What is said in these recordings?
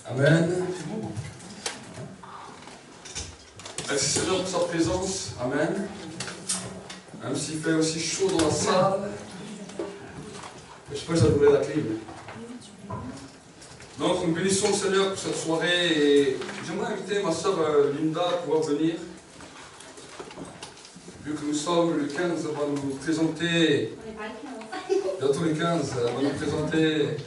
Amen. Merci Seigneur pour sa présence. Amen. Même s'il fait aussi chaud dans la salle. Je sais pas si ça devrait la clé. Donc nous bénissons le Seigneur pour cette soirée et j'aimerais inviter ma soeur Linda à pouvoir venir. Vu que nous sommes le 15, elle va nous présenter, bientôt le 15, elle va nous présenter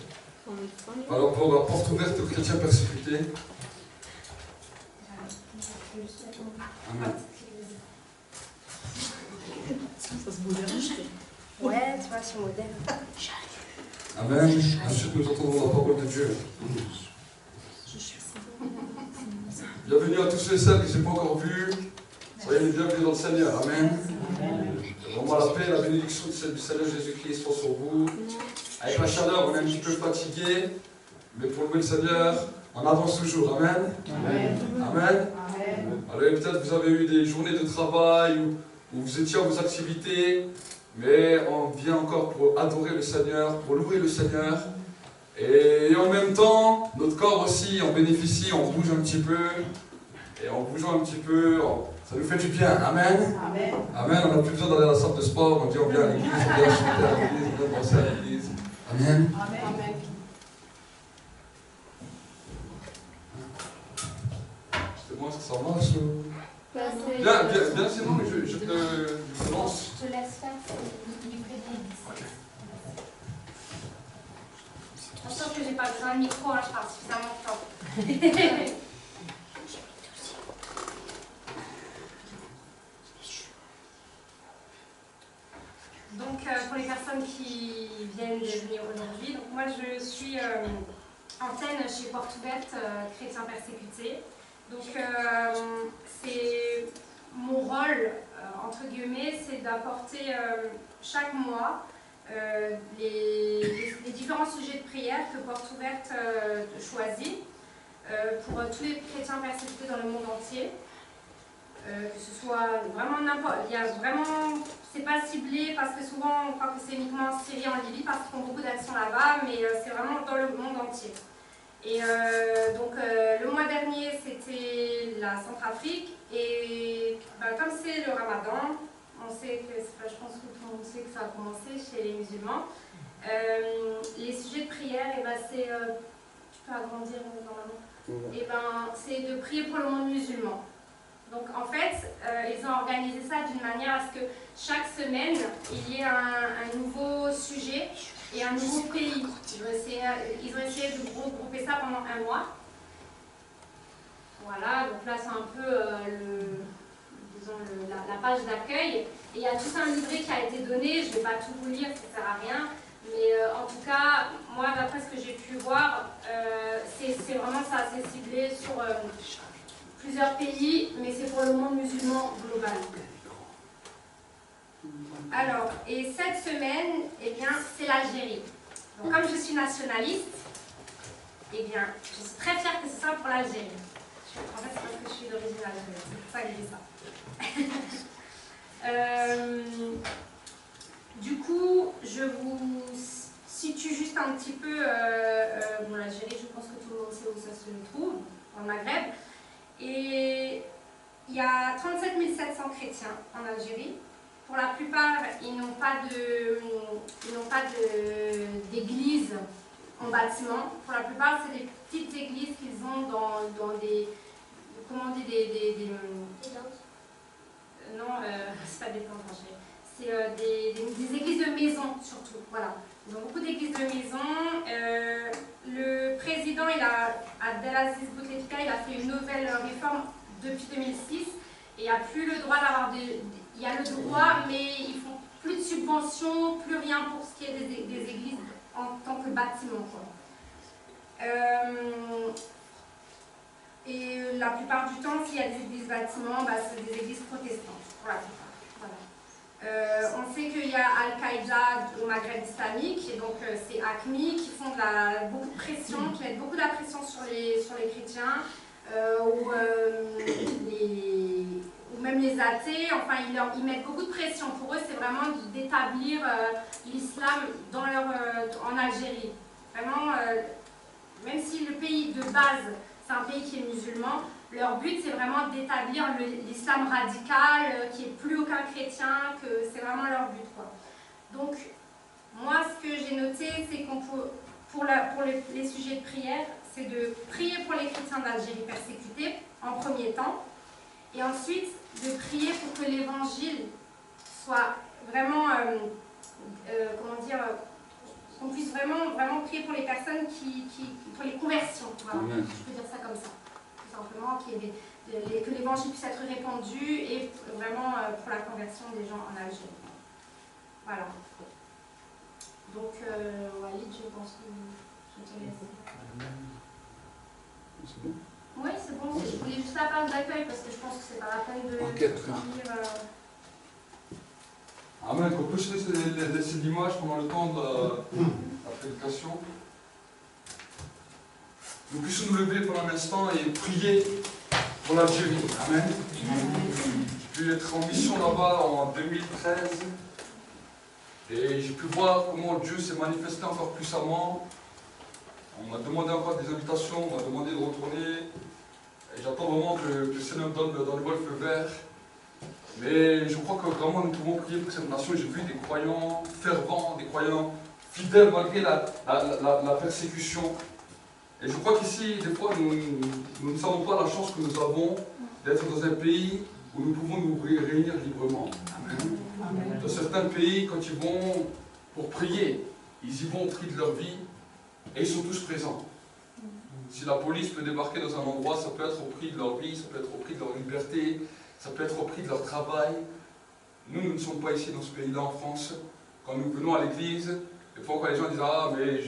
par rapport à Porte ouverte aux chrétiens persécutés. Amen. Ouais, tu vois, je suis moderne. Amen. Ensuite, nous entendrons la parole de Dieu. Bienvenue à tous ceux et celles qui ne sont pas encore vus. Soyez les bienvenus dans le Seigneur. Amen. Vraiment la paix, la bénédiction du Seigneur Jésus-Christ soit sur vous. Avec la chaleur, on est un petit peu fatigué, mais pour louer le Seigneur, on avance toujours. Amen. Amen. Amen. Alors peut-être vous avez eu des journées de travail où vous étiez à vos activités, mais on vient encore pour adorer le Seigneur, pour louer le Seigneur. Et en même temps, notre corps aussi en bénéficie, on bouge un petit peu. Et en bougeant un petit peu, ça nous fait du bien. Amen. Amen. Amen. On n'a plus besoin d'aller à la salle de sport, on dit on vient à l'église, on vient chanter à l'église, on vient danser à l'église. Amen. Amen. C'est bon, est-ce que ça marche? Bien, c'est bon, je te lance. Je te laisse faire, c'est du prédit. Attention que j'ai pas besoin de micro, hein, je parle suffisamment fort. Donc pour les personnes qui viennent de venir aujourd'hui, donc moi je suis antenne chez Porte ouverte chrétiens persécutés. Donc c'est mon rôle, entre guillemets, c'est d'apporter chaque mois les différents sujets de prière que Porte ouverte choisit pour tous les chrétiens persécutés dans le monde entier. Que ce soit vraiment n'importe, il y a vraiment, c'est pas ciblé parce que souvent on croit que c'est uniquement en Syrie, en Libye parce qu'ils font beaucoup d'actions là-bas, mais c'est vraiment dans le monde entier. Et donc le mois dernier c'était la Centrafrique et comme c'est le Ramadan, on sait que, je pense que tout le monde sait que ça a commencé chez les musulmans. Les sujets de prière, et c'est, tu peux agrandir normalement, et c'est de prier pour le monde musulman. Donc en fait, ils ont organisé ça d'une manière à ce que chaque semaine, il y ait un nouveau sujet et un nouveau pays. Ils ont essayé de regrouper ça pendant un mois. Voilà, donc là c'est un peu la page d'accueil. Et il y a tout un livret qui a été donné, je ne vais pas tout vous lire, ça ne sert à rien. Mais en tout cas, moi d'après ce que j'ai pu voir, c'est vraiment ça, c'est ciblé sur plusieurs pays, mais c'est pour le monde musulman global. Alors, et cette semaine, eh bien, c'est l'Algérie. Donc, comme je suis nationaliste, eh bien, je suis très fière que ce soit pour l'Algérie. En fait, c'est parce que je suis d'origine algérienne, c'est pour ça que je dis ça. Du coup, je vous situe juste un petit peu l'Algérie. Je pense que tout le monde sait où ça se trouve, dans le Maghreb. Et il y a 37 700 chrétiens en Algérie. Pour la plupart, ils n'ont pas d'église en bâtiment. Pour la plupart, c'est des petites églises qu'ils ont dans des... Comment on dit des non, c'est pas des tentes, c'est des églises de maison surtout. Voilà. Ils ont beaucoup d'églises de maison. Le président, Abdelaziz Bouteflika, il a fait une nouvelle réforme depuis 2006 et il n'y a plus le droit d'avoir il y a le droit, mais ils font plus de subventions, plus rien pour ce qui est des églises en tant que bâtiment. Et la plupart du temps, s'il y a des églises bâtiments, c'est des églises protestantes. Voilà. On sait qu'il y a Al-Qaïda au Maghreb islamique, et donc c'est ACMI qui font beaucoup de pression, qui mettent beaucoup de la pression sur les chrétiens, ou ou même les athées, enfin ils mettent beaucoup de pression. Pour eux, c'est vraiment d'établir l'islam en Algérie. Vraiment, même si le pays de base, c'est un pays qui est musulman, leur but c'est vraiment d'établir l'islam radical, qu'il n'y ait plus aucun chrétien, que c'est vraiment leur but, quoi. Donc, moi, ce que j'ai noté, c'est qu'on peut, pour les sujets de prière, c'est de prier pour les chrétiens d'Algérie persécutés, en premier temps, et ensuite de prier pour que l'évangile soit vraiment, comment dire, qu'on puisse vraiment prier pour les personnes pour les conversions, voilà. Je peux dire ça comme ça, tout simplement, que l'évangile puisse être répandu et vraiment pour la conversion des gens en Algérie. Voilà. Donc, Walid, je pense que je te laisse. C'est bon? Oui, c'est bon. Je voulais juste la part d'accueil parce que je pense que c'est pas la peine de lire. Amen. Qu'on peut se laisser l'image pendant le temps de la prédication. Nous puissions nous lever pendant un instant et prier pour l'Algérie. Amen. J'ai pu être en mission là-bas en 2013 et j'ai pu voir comment Dieu s'est manifesté encore puissamment. On m'a demandé encore des invitations, on m'a demandé de retourner. Et j'attends vraiment que le Seigneur me donne le feu vert. Mais je crois que vraiment nous pouvons prier pour cette nation. J'ai vu des croyants fervents, des croyants fidèles malgré la persécution. Et je crois qu'ici, des fois, nous ne savons pas la chance que nous avons d'être dans un pays où nous pouvons nous réunir librement. Amen. Amen. Dans certains pays, quand ils vont pour prier, ils y vont au prix de leur vie et ils sont tous présents. Si la police peut débarquer dans un endroit, ça peut être au prix de leur vie, ça peut être au prix de leur liberté, ça peut être au prix de leur travail. Nous ne sommes pas ici dans ce pays-là en France. Quand nous venons à l'église, des fois quand les gens disent « Ah, mais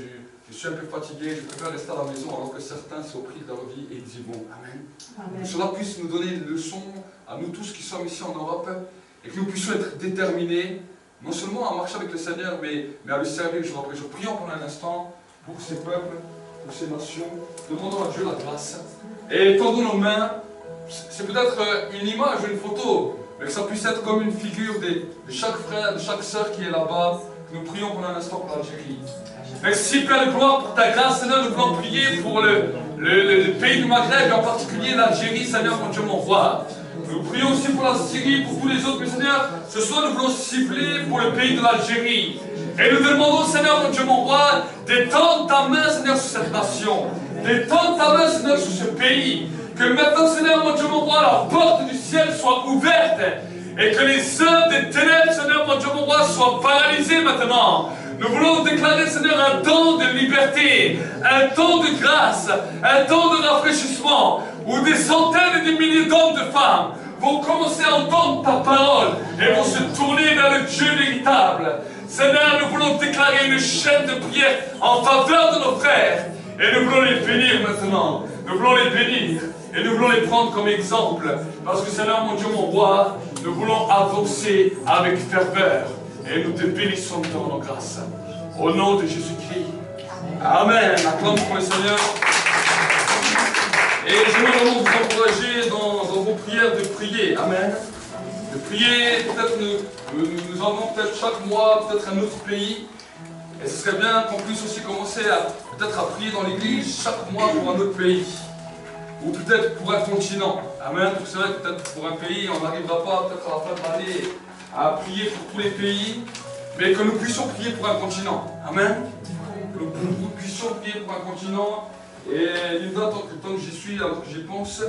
je suis un peu fatigué, je préfère rester à la maison », alors que certains, c'est au prix de leur vie et ils y vont. Amen. Amen. Que cela puisse nous donner une leçon à nous tous qui sommes ici en Europe et que nous puissions être déterminés, non seulement à marcher avec le Seigneur, mais à le servir jour après jour. Prions pendant un instant pour ces peuples, pour ces nations, demandons à Dieu la grâce et tendons nos mains. C'est peut-être une image, une photo, mais que ça puisse être comme une figure de chaque frère, de chaque sœur qui est là-bas. Nous prions pendant un instant pour l'Algérie. Merci Père de gloire pour ta grâce, Seigneur. Nous voulons prier pour le pays du Maghreb et en particulier l'Algérie, Seigneur, mon Dieu, mon roi. Nous prions aussi pour la Syrie, pour tous les autres, mais Seigneur, ce soir nous voulons cibler pour le pays de l'Algérie. Et nous demandons, Seigneur, mon Dieu, mon roi, d'étendre ta main, Seigneur, sur cette nation. D'étendre ta main, Seigneur, sur ce pays. Que maintenant, Seigneur, mon Dieu, mon roi, la porte du ciel soit ouverte. Et que les œuvres des ténèbres, Seigneur, mon Dieu, mon roi, soient paralysées maintenant. Nous voulons déclarer, Seigneur, un temps de liberté, un temps de grâce, un temps de rafraîchissement, où des centaines et des milliers d'hommes, de femmes vont commencer à entendre ta parole et vont se tourner vers le Dieu véritable. Seigneur, nous voulons déclarer une chaîne de prière en faveur de nos frères. Et nous voulons les bénir maintenant. Nous voulons les bénir. Et nous voulons les prendre comme exemple. Parce que Seigneur, mon Dieu, mon roi, nous voulons avancer avec ferveur. Et nous te bénissons dans nos grâces. Au nom de Jésus-Christ. Amen. Acclame pour le Seigneur. Et j'aimerais vraiment vous encourager dans vos prières de prier. Amen. De prier, peut-être nous avons peut-être chaque mois, peut-être un autre pays. Et ce serait bien qu'on puisse aussi commencer peut-être à prier dans l'église chaque mois pour un autre pays. Ou peut-être pour un continent. Amen. C'est vrai que peut-être pour un pays, on n'arrivera pas peut-être à la fin de l'année à prier pour tous les pays, mais que nous puissions prier pour un continent. Amen. Que nous puissions prier pour un continent. Et Linda, tant que j'y suis, alors que j'y pense,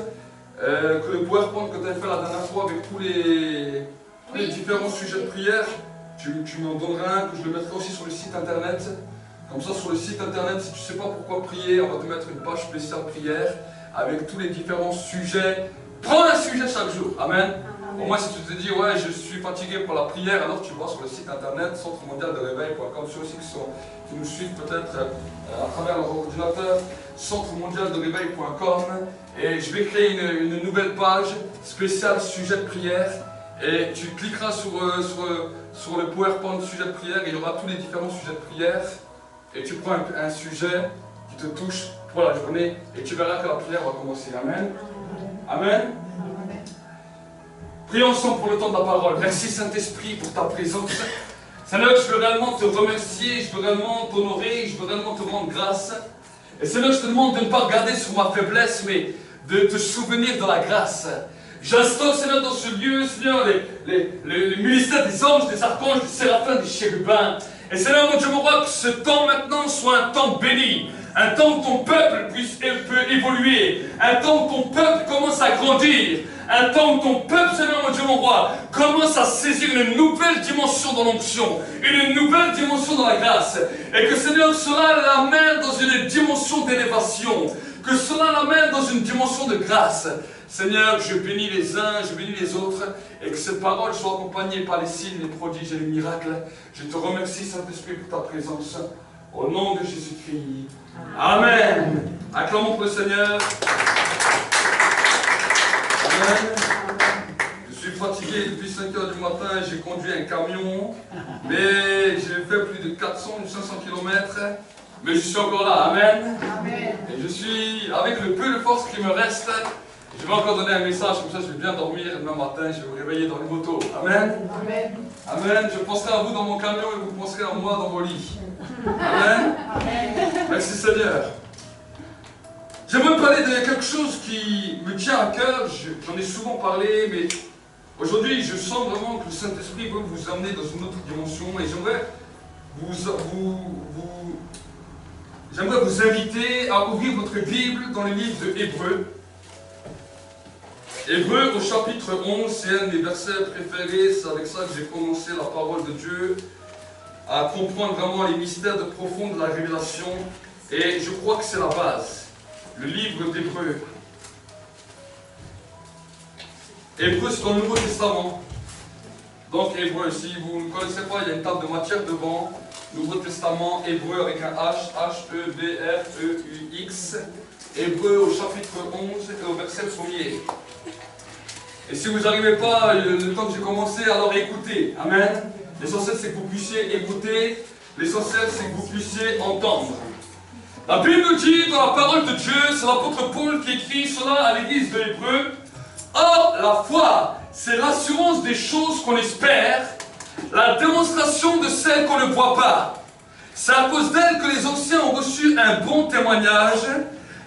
que le PowerPoint que tu as fait la dernière fois avec tous les différents sujets de prière, tu m'en donneras un, que je le mettrai aussi sur le site internet. Comme ça, sur le site internet, si tu ne sais pas pourquoi prier, on va te mettre une page spéciale prière avec tous les différents sujets. Prends un sujet chaque jour. Amen. Au moins, si tu te dis, ouais, je suis fatigué pour la prière, alors tu vas sur le site internet, centre mondial de réveil.com, ceux aussi qui nous suivent peut-être à travers leur ordinateur, centre mondial de réveil.com, et je vais créer une nouvelle page spéciale sujet de prière, et tu cliqueras sur le PowerPoint sujet de prière, et il y aura tous les différents sujets de prière, et tu prends un sujet qui te touche pour la journée, et tu verras que la prière va commencer. Amen. Amen. Prions ensemble pour le temps de la parole. Merci Saint-Esprit pour ta présence. Seigneur, je veux réellement te remercier, je veux réellement t'honorer, je veux réellement te rendre grâce. Et Seigneur, je te demande de ne pas regarder sur ma faiblesse, mais de te souvenir de la grâce. J'instaure, Seigneur, dans ce lieu, Seigneur, les ministères des anges, des archanges, des séraphins, des chérubins. Et Seigneur, mon Dieu, mon roi, que ce temps maintenant soit un temps béni. Un temps où ton peuple peut évoluer. Un temps où ton peuple commence à grandir. Un temps où ton peuple, Seigneur, mon Dieu, mon roi, commence à saisir une nouvelle dimension dans l'onction. Une nouvelle dimension dans la grâce. Et que, Seigneur, cela l'amène dans une dimension d'élévation. Que cela l'amène dans une dimension de grâce. Seigneur, je bénis les uns, je bénis les autres, et que ces paroles soient accompagnées par les signes, les prodiges et les miracles. Je te remercie, Saint-Esprit, pour ta présence. Au nom de Jésus-Christ. Amen. Acclamons pour le Seigneur. Amen. Je suis fatigué depuis 5 h du matin, j'ai conduit un camion, mais j'ai fait plus de 400 ou 500 km, mais je suis encore là. Amen. Amen. Et je suis, avec le peu de force qui me reste, je vais encore donner un message, comme ça je vais bien dormir, et demain matin je vais vous réveiller dans les motos. Amen. Amen. Amen. Je penserai à vous dans mon camion et vous penserez à moi dans vos lits. Amen. Amen. Merci Seigneur. J'aimerais parler de quelque chose qui me tient à cœur, j'en ai souvent parlé, mais aujourd'hui je sens vraiment que le Saint-Esprit veut vous amener dans une autre dimension et j'aimerais vous inviter à ouvrir votre Bible dans le livre de Hébreux. Hébreux au chapitre 11, c'est un de mes versets préférés, c'est avec ça que j'ai commencé la parole de Dieu, à comprendre vraiment les mystères de profond de la révélation, et je crois que c'est la base, le livre d'Hébreux. Hébreux, c'est dans le Nouveau Testament. Donc Hébreux, si vous ne connaissez pas, il y a une table de matière devant, Nouveau Testament, Hébreux avec un H, H-E-B-R-E-U-X, Hébreux au chapitre 11 et au verset 1er. Et si vous n'arrivez pas le temps que j'ai commencé, alors écoutez. Amen. L'essentiel c'est que vous puissiez écouter. L'essentiel c'est que vous puissiez entendre. La Bible nous dit dans la parole de Dieu, c'est l'apôtre Paul qui écrit cela à l'église de Hébreux. Or, la foi, c'est l'assurance des choses qu'on espère, la démonstration de celles qu'on ne voit pas. C'est à cause d'elle que les anciens ont reçu un bon témoignage.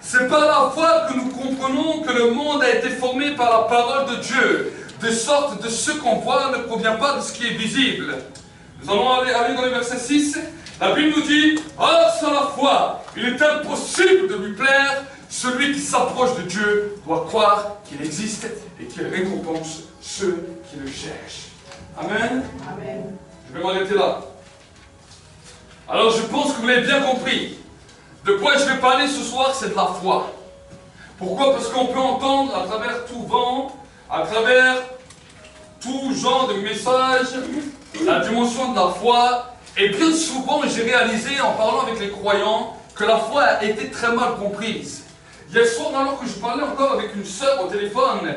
C'est par la foi que nous comprenons que le monde a été formé par la parole de Dieu, de sorte que ce qu'on voit ne provient pas de ce qui est visible. Nous allons aller dans le verset 6. La Bible nous dit, « Or, sans la foi, il est impossible de lui plaire. Celui qui s'approche de Dieu doit croire qu'il existe et qu'il récompense ceux qui le cherchent. » Amen. Amen. Je vais m'arrêter là. Alors, je pense que vous l'avez bien compris. De quoi je vais parler ce soir, c'est de la foi. Pourquoi? Parce qu'on peut entendre à travers tout vent, à travers tout genre de messages, la dimension de la foi. Et bien souvent, j'ai réalisé en parlant avec les croyants que la foi a été très mal comprise. Hier soir, alors que je parlais encore avec une sœur au téléphone,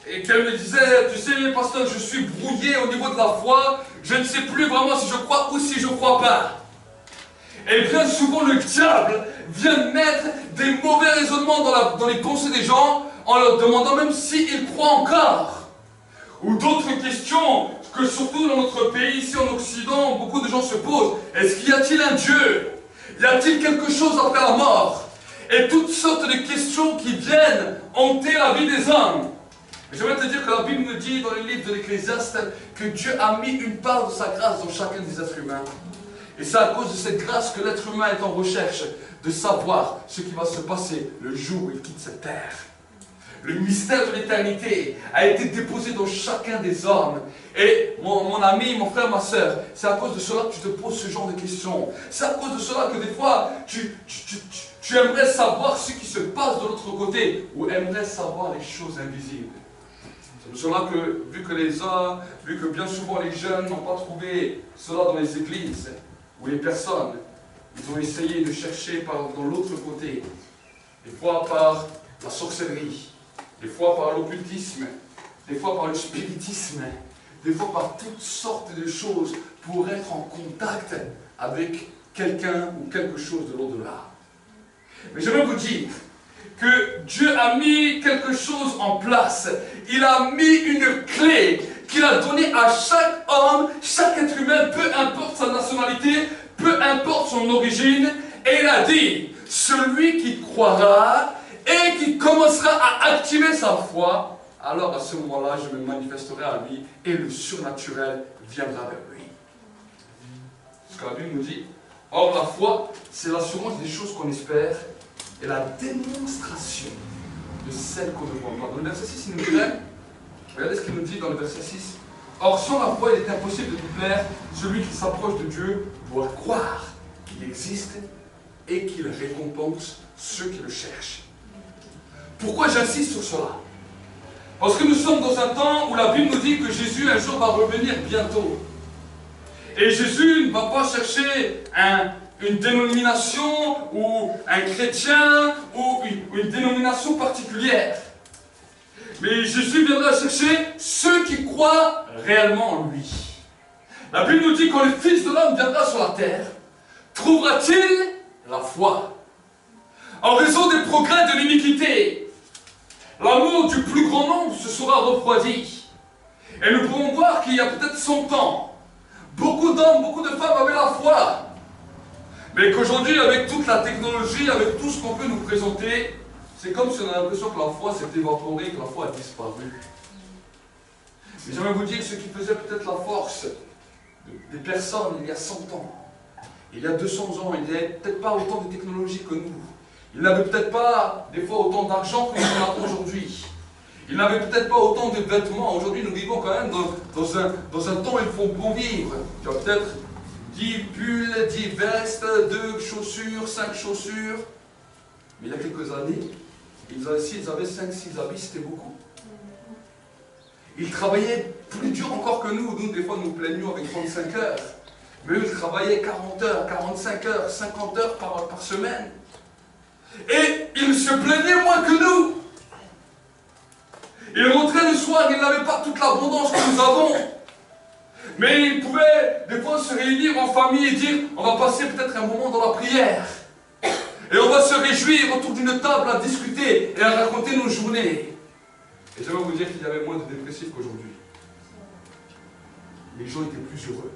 et qu'elle me disait, tu sais, pasteur, je suis brouillé au niveau de la foi, je ne sais plus vraiment si je crois ou si je ne crois pas. Et bien souvent, le diable vient mettre des mauvais raisonnements dans les pensées des gens en leur demandant même s'ils croient encore. Ou d'autres questions que surtout dans notre pays, ici en Occident, beaucoup de gens se posent. Est-ce qu'il y a-t-il un Dieu? Y a-t-il quelque chose après la mort? Et toutes sortes de questions qui viennent hanter la vie des hommes. Je vais te dire que la Bible nous dit dans le livre de l'Ecclésiaste que Dieu a mis une part de sa grâce dans chacun des êtres humains. Et c'est à cause de cette grâce que l'être humain est en recherche de savoir ce qui va se passer le jour où il quitte cette terre. Le mystère de l'éternité a été déposé dans chacun des hommes. Et mon ami, mon frère, ma soeur, c'est à cause de cela que tu te poses ce genre de questions. C'est à cause de cela que des fois, tu aimerais savoir ce qui se passe de l'autre côté, ou aimerais savoir les choses invisibles. C'est pour cela que, vu que bien souvent les jeunes n'ont pas trouvé cela dans les églises, ou les personnes, ils ont essayé de chercher dans l'autre côté, des fois par la sorcellerie, des fois par l'occultisme, des fois par le spiritisme, des fois par toutes sortes de choses pour être en contact avec quelqu'un ou quelque chose de l'au-delà. Mais je veux vous dire que Dieu a mis quelque chose en place. Il a mis une clé qu'il a donnée à chaque homme, chaque être humain, peu importe sa nationalité, peu importe son origine. Et il a dit, celui qui croira et qui commencera à activer sa foi, alors à ce moment-là, je me manifesterai à lui et le surnaturel viendra vers lui. Ce que la Bible nous dit. Or, la foi, c'est l'assurance des choses qu'on espère et la démonstration de celles qu'on ne voit pas. Dans le verset 6, il nous dit, regardez ce qu'il nous dit dans le verset 6. Or, sans la foi, il est impossible de lui plaire. Celui qui s'approche de Dieu doit croire qu'il existe et qu'il récompense ceux qui le cherchent. Pourquoi j'insiste sur cela? Parce que nous sommes dans un temps où la Bible nous dit que Jésus un jour va revenir bientôt. Et Jésus ne va pas chercher une dénomination ou un chrétien ou une dénomination particulière. Mais Jésus viendra chercher ceux qui croient réellement en lui. La Bible nous dit que quand le Fils de l'homme viendra sur la terre, trouvera-t-il la foi? En raison des progrès de l'iniquité, l'amour du plus grand nombre se sera refroidi. Et nous pouvons voir qu'il y a peut-être 100 ans, beaucoup d'hommes, beaucoup de femmes avaient la foi. Mais qu'aujourd'hui, avec toute la technologie, avec tout ce qu'on peut nous présenter, c'est comme si on a l'impression que la foi s'est évaporée, que la foi a disparu. Mais j'aimerais vous dire ce qui faisait peut-être la force des personnes il y a 100 ans, il y a 200 ans, il n'y avait peut-être pas autant de technologie que nous. Ils n'avaient peut-être pas, des fois, autant d'argent que nous en avons aujourd'hui. Ils n'avaient peut-être pas autant de vêtements. Aujourd'hui, nous vivons quand même dans un temps où il faut bon vivre. Tu as peut-être 10 pulls, 10 vestes, 2 chaussures, 5 chaussures. Mais il y a quelques années, s'ils avaient 5-6 habits, c'était beaucoup. Ils travaillaient plus dur encore que nous. Nous, des fois, nous plaignions avec 35 heures. Mais eux, ils travaillaient 40 heures, 45 heures, 50 heures par semaine. Et ils se plaignaient moins que nous. Ils rentraient le soir, ils n'avaient pas toute l'abondance que nous avons. Mais ils pouvaient des fois se réunir en famille et dire, on va passer peut-être un moment dans la prière. Et on va se réjouir autour d'une table à discuter et à raconter nos journées. Et j'aimerais vous dire qu'il y avait moins de dépressifs qu'aujourd'hui. Les gens étaient plus heureux.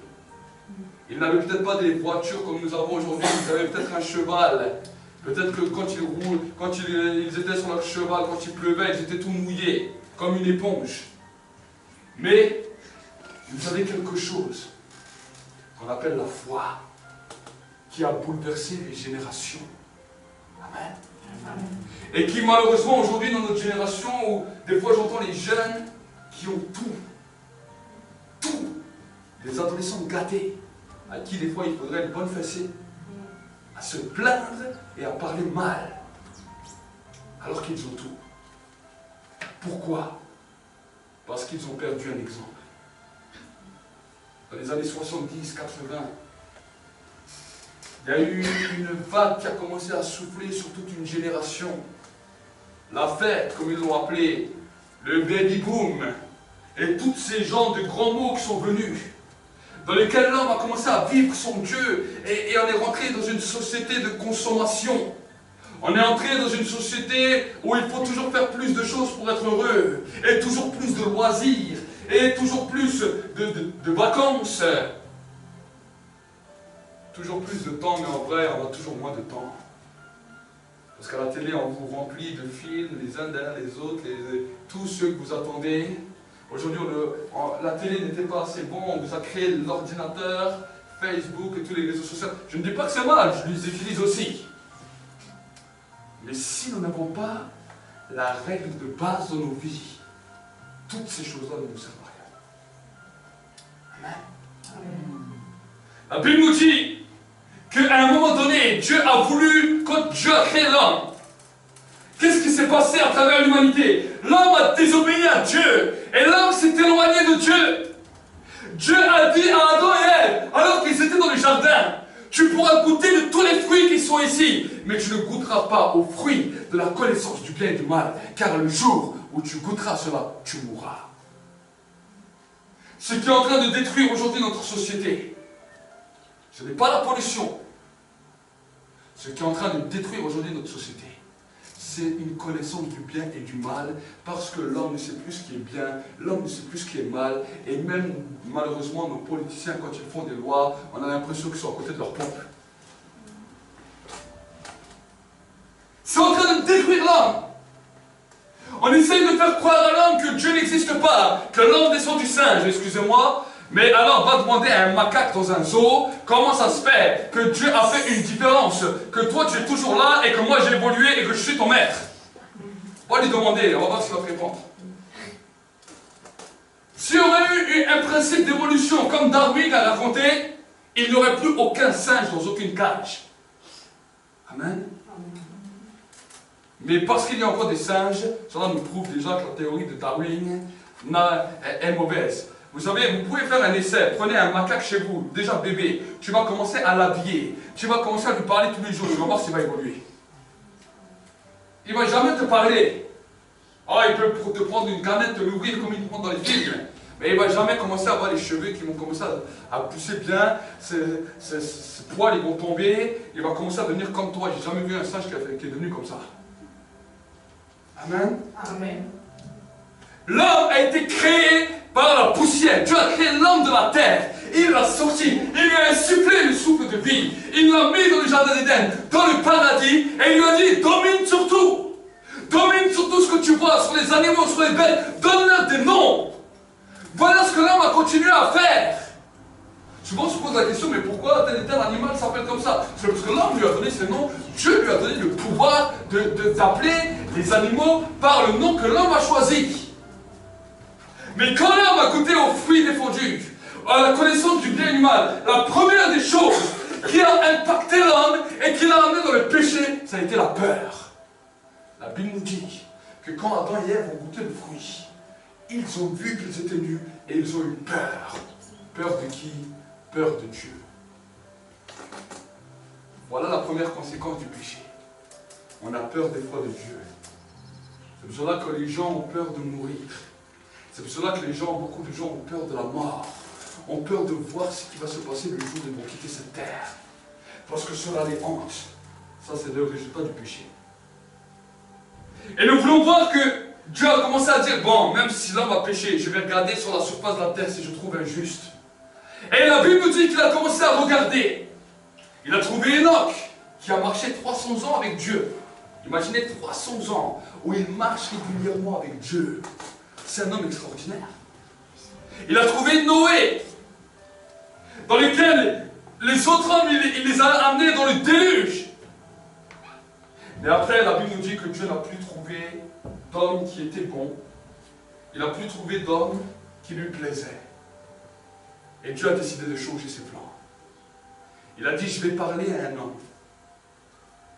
Ils n'avaient peut-être pas des voitures comme nous avons aujourd'hui, ils avaient peut-être un cheval. Peut-être que quand ils roulent, quand ils étaient sur leur cheval, quand il pleuvait, ils étaient tout mouillés, comme une éponge. Mais vous avez quelque chose qu'on appelle la foi, qui a bouleversé les générations. Amen. Et qui malheureusement aujourd'hui dans notre génération, où des fois j'entends les jeunes qui ont tout, des adolescents gâtés, à qui des fois il faudrait une bonne fessée, à se plaindre et à parler mal, alors qu'ils ont tout. Pourquoi? Parce qu'ils ont perdu un exemple. Dans les années 70, 80, il y a eu une vague qui a commencé à souffler sur toute une génération. La fête, comme ils l'ont appelé, le baby boom, et tous ces gens de grands mots qui sont venus, dans lesquels l'homme a commencé à vivre son Dieu, et on est rentré dans une société de consommation. On est entré dans une société où il faut toujours faire plus de choses pour être heureux, et toujours plus de loisirs, et toujours plus de vacances. Toujours plus de temps, mais en vrai, on a toujours moins de temps. Parce qu'à la télé, on vous remplit de films, les uns derrière les autres, tous ceux que vous attendez. Aujourd'hui, la télé n'était pas assez bon, on vous a créé l'ordinateur, Facebook et tous les réseaux sociaux. Je ne dis pas que c'est mal, je les utilise aussi. Mais si nous n'avons pas la règle de base dans nos vies, toutes ces choses-là ne nous servent à rien. Amen. La Bible nous dit qu'à un moment donné, Dieu a voulu, quand Dieu a créé l'homme, qu'est-ce qui s'est passé à travers l'humanité? L'homme a désobéi à Dieu, et l'homme s'est éloigné de Dieu. Dieu a dit à Adam et Ève, alors qu'ils étaient dans le jardin, tu pourras goûter de tous les fruits qui sont ici, mais tu ne goûteras pas aux fruits de la connaissance du bien et du mal, car le jour où tu goûteras cela, tu mourras. Ce qui est en train de détruire aujourd'hui notre société, ce n'est pas la pollution. Ce qui est en train de détruire aujourd'hui notre société, c'est une connaissance du bien et du mal, parce que l'homme ne sait plus ce qui est bien, l'homme ne sait plus ce qui est mal, et même, malheureusement, nos politiciens, quand ils font des lois, on a l'impression qu'ils sont à côté de leur pompe. C'est en train de détruire l'homme. On essaye de faire croire à l'homme que Dieu n'existe pas, que l'homme descend du singe, excusez-moi, mais alors va demander à un macaque dans un zoo comment ça se fait que Dieu a fait une différence, que toi tu es toujours là et que moi j'ai évolué et que je suis ton maître. On va lui demander, on va voir s'il va te répondre. S'il y aurait eu un principe d'évolution comme Darwin a raconté, il n'y aurait plus aucun singe dans aucune cage. Amen. Mais parce qu'il y a encore des singes, cela nous prouve déjà que la théorie de Darwin est mauvaise. Vous savez, vous pouvez faire un essai, prenez un macaque chez vous, déjà bébé, tu vas commencer à l'habiller, tu vas commencer à lui parler tous les jours, tu vas voir s'il va évoluer. Il ne va jamais te parler. Oh, il peut te prendre une canette, te l'ouvrir comme il te prend dans les films, mais il ne va jamais commencer à avoir les cheveux qui vont commencer à pousser bien, ses poils ils vont tomber, il va commencer à devenir comme toi. J'ai jamais vu un singe qui est devenu comme ça. Amen. Amen. L'homme a été créé par la poussière. Dieu a créé l'homme de la terre. Il l'a sorti. Il lui a insufflé le souffle de vie. Il l'a mis dans le jardin d'Éden, dans le paradis, et il lui a dit, domine sur tout. Domine sur tout ce que tu vois, sur les animaux, sur les bêtes. Donne-leur des noms. Voilà ce que l'homme a continué à faire. Souvent on se pose la question, mais pourquoi tel et tel animal s'appelle comme ça? C'est parce que l'homme lui a donné ses noms, Dieu lui a donné le pouvoir d'appeler les animaux par le nom que l'homme a choisi. Mais quand l'homme a goûté aux fruits défendus, à la connaissance du bien et du mal, la première des choses qui a impacté l'homme et qui l'a amené dans le péché, ça a été la peur. La Bible nous dit que quand Adam et Ève ont goûté le fruit, ils ont vu qu'ils étaient nus et ils ont eu peur. Peur de qui? Peur de Dieu. Voilà la première conséquence du péché. On a peur des fois de Dieu. C'est pour cela que les gens ont peur de mourir. C'est pour cela que beaucoup de gens ont peur de la mort. Ont peur de voir ce qui va se passer le jour où ils vont quitter cette terre. Parce que cela les hante. Ça, c'est le résultat du péché. Et nous voulons voir que Dieu a commencé à dire, bon, même si l'homme a péché, je vais regarder sur la surface de la terre si je trouve injuste. Et la Bible nous dit qu'il a commencé à regarder. Il a trouvé Enoch, qui a marché 300 ans avec Dieu. Imaginez 300 ans où il marche régulièrement avec Dieu. C'est un homme extraordinaire. Il a trouvé Noé, dans lequel les autres hommes, il les a amenés dans le déluge. Mais après, la Bible nous dit que Dieu n'a plus trouvé d'homme qui était bon. Il n'a plus trouvé d'homme qui lui plaisait. Et Dieu a décidé de changer ses plans. Il a dit, je vais parler à un homme.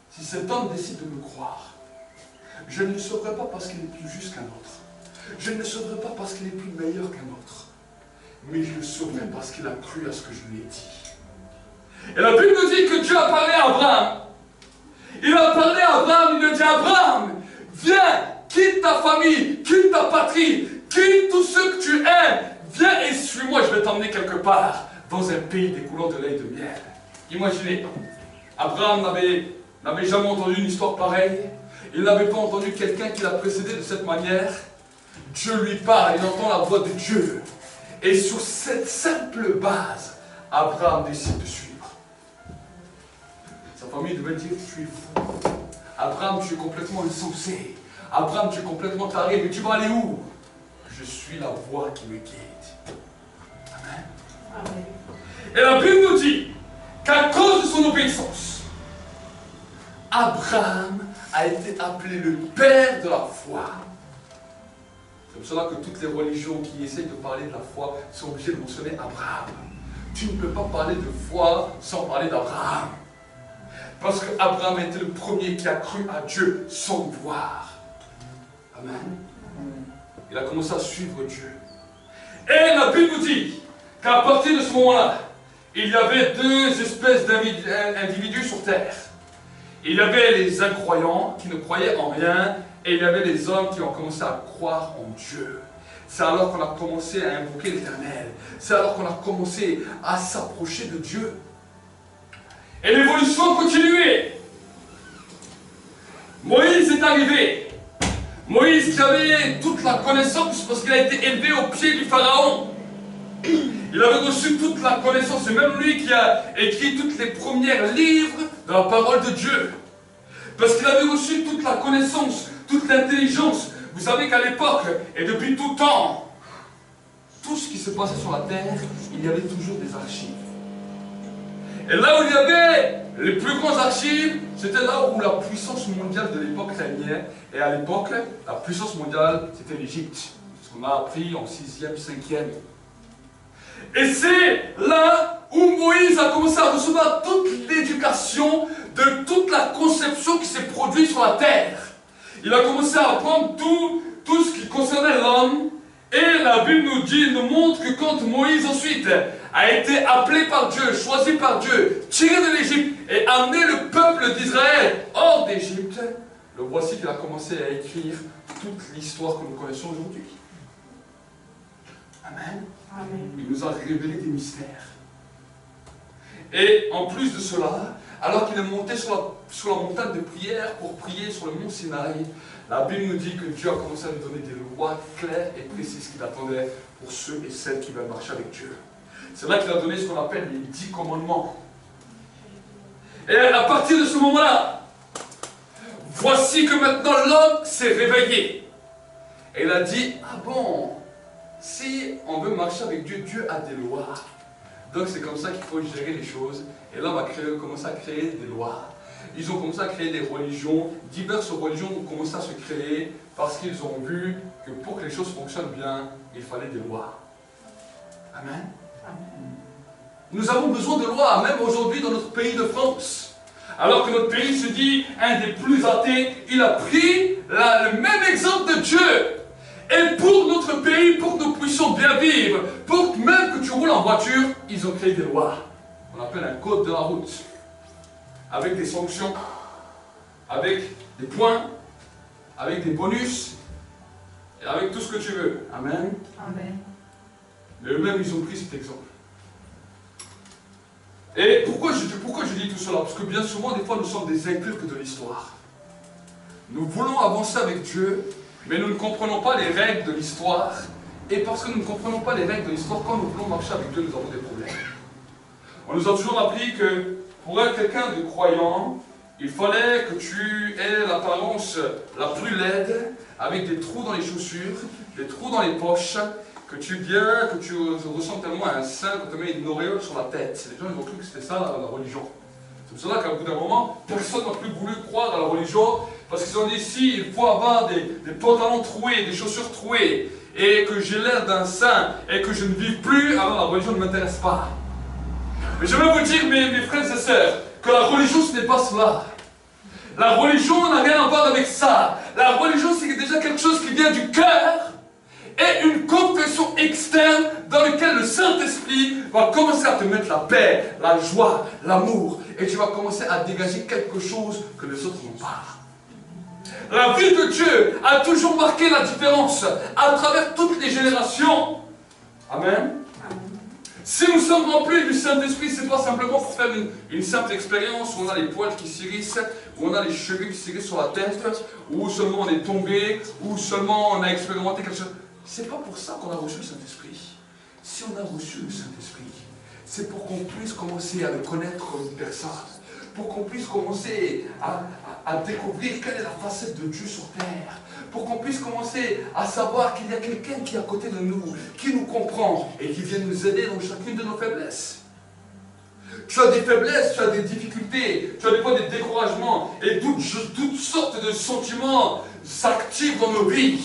Si cet homme décide de me croire, je ne le sauverai pas parce qu'il est plus juste qu'un autre. Je ne le sauverai pas parce qu'il est plus meilleur qu'un autre. Mais je le sauverai parce qu'il a cru à ce que je lui ai dit. Et la Bible nous dit que Dieu a parlé à Abraham. Il a parlé à Abraham, il lui a dit, Abraham, viens, quitte ta famille, quitte ta patrie, quitte tout ce que tu aimes, viens et suis-moi, je vais t'emmener quelque part, dans un pays découlant de lait et de miel. Imaginez, Abraham n'avait jamais entendu une histoire pareille, il n'avait pas entendu quelqu'un qui l'a précédé de cette manière. Dieu lui parle, il entend la voix de Dieu. Et sur cette simple base, Abraham décide de suivre. Sa famille devait dire, tu es fou. Abraham, tu es complètement insensé. Abraham, tu es complètement taré, mais tu vas aller où? Je suis la voix qui me guide. Amen. Amen. Et la Bible nous dit qu'à cause de son obéissance, Abraham a été appelé le père de la foi. C'est pour cela que toutes les religions qui essayent de parler de la foi sont obligées de mentionner Abraham. Tu ne peux pas parler de foi sans parler d'Abraham. Parce qu'Abraham était le premier qui a cru à Dieu sans le voir. Amen. Il a commencé à suivre Dieu. Et la Bible nous dit qu'à partir de ce moment-là, il y avait deux espèces d'individus sur terre. Il y avait les incroyants qui ne croyaient en rien, et il y avait les hommes qui ont commencé à croire en Dieu. C'est alors qu'on a commencé à invoquer l'Éternel. C'est alors qu'on a commencé à s'approcher de Dieu. Et l'évolution continuait. Moïse est arrivé. Moïse qui avait toute la connaissance parce qu'il a été élevé au pied du Pharaon. Il avait reçu toute la connaissance. C'est même lui qui a écrit tous les premiers livres de la parole de Dieu. Parce qu'il avait reçu toute la connaissance, toute l'intelligence. Vous savez qu'à l'époque, et depuis tout temps, tout ce qui se passait sur la terre, il y avait toujours des archives. Et là où il y avait les plus grands archives, c'était là où la puissance mondiale de l'époque régnait. Et à l'époque, la puissance mondiale, c'était l'Égypte. Ce qu'on a appris en 6e, 5e. Et c'est là où Moïse a commencé à recevoir toute l'éducation de toute la conception qui s'est produite sur la terre. Il a commencé à apprendre tout ce qui concernait l'homme. Et la Bible nous montre que quand Moïse ensuite a été appelé par Dieu, choisi par Dieu, tiré de l'Égypte et amené le peuple d'Israël hors d'Égypte, le voici qu'il a commencé à écrire toute l'histoire que nous connaissons aujourd'hui. Amen. Amen. Il nous a révélé des mystères. Et en plus de cela, alors qu'il est monté sur la montagne de prière pour prier sur le mont Sinaï, la Bible nous dit que Dieu a commencé à lui donner des lois claires et précises qu'il attendait pour ceux et celles qui veulent marcher avec Dieu. C'est là qu'il a donné ce qu'on appelle les 10 commandements. Et à partir de ce moment-là, voici que maintenant l'homme s'est réveillé. Et il a dit, ah bon, si on veut marcher avec Dieu, Dieu a des lois. Donc c'est comme ça qu'il faut gérer les choses. Et là, on va commencer à créer des lois. Ils ont commencé à créer des religions. Diverses religions ont commencé à se créer parce qu'ils ont vu que pour que les choses fonctionnent bien, il fallait des lois. Amen. Nous avons besoin de lois, même aujourd'hui dans notre pays de France. Alors que notre pays se dit un des plus athées, il a pris le même exemple de Dieu. Et pour notre pays, pour que nous puissions bien vivre, pour que même que tu roules en voiture, ils ont créé des lois. On appelle un code de la route. Avec des sanctions, avec des points, avec des bonus, et avec tout ce que tu veux. Amen. Amen. Mais eux-mêmes, ils ont pris cet exemple. Et pourquoi je dis tout cela? Parce que bien souvent, des fois, nous sommes des incultes de l'histoire. Nous voulons avancer avec Dieu, mais nous ne comprenons pas les règles de l'histoire. Et parce que nous ne comprenons pas les règles de l'histoire, quand nous voulons marcher avec Dieu, nous avons des problèmes. On nous a toujours appris que pour être quelqu'un de croyant, il fallait que tu aies l'apparence la plus laide, avec des trous dans les chaussures, des trous dans les poches, que tu ressembles tellement à un saint, que tu mets une auréole sur la tête. Les gens ils ont cru que c'était ça la religion. C'est pour ça qu'à bout d'un moment, personne n'a plus voulu croire à la religion, parce qu'ils ont dit si il faut avoir des pantalons troués, des chaussures trouées, et que j'ai l'air d'un saint, et que je ne vis plus, alors la religion ne m'intéresse pas. Mais je veux vous dire, mes frères et sœurs, que la religion ce n'est pas cela. La religion n'a rien à voir avec ça. La religion c'est déjà quelque chose qui vient du cœur, et une confession externe dans laquelle le Saint-Esprit va commencer à te mettre la paix, la joie, l'amour, et tu vas commencer à dégager quelque chose que les autres n'ont pas. La vie de Dieu a toujours marqué la différence à travers toutes les générations. Amen. Si nous sommes remplis du Saint-Esprit, ce n'est pas simplement pour faire une simple expérience où on a les poils qui s'irrissent, où on a les cheveux qui s'irrissent sur la tête, où seulement on est tombé, où seulement on a expérimenté quelque chose. Ce n'est pas pour ça qu'on a reçu le Saint-Esprit. Si on a reçu le Saint-Esprit, c'est pour qu'on puisse commencer à le connaître comme une personne, pour qu'on puisse commencer à découvrir quelle est la facette de Dieu sur terre, pour qu'on puisse commencer à savoir qu'il y a quelqu'un qui est à côté de nous, qui nous comprend et qui vient nous aider dans chacune de nos faiblesses. Tu as des faiblesses, tu as des difficultés, tu as des fois des découragements et toutes sortes de sentiments s'activent dans nos vies.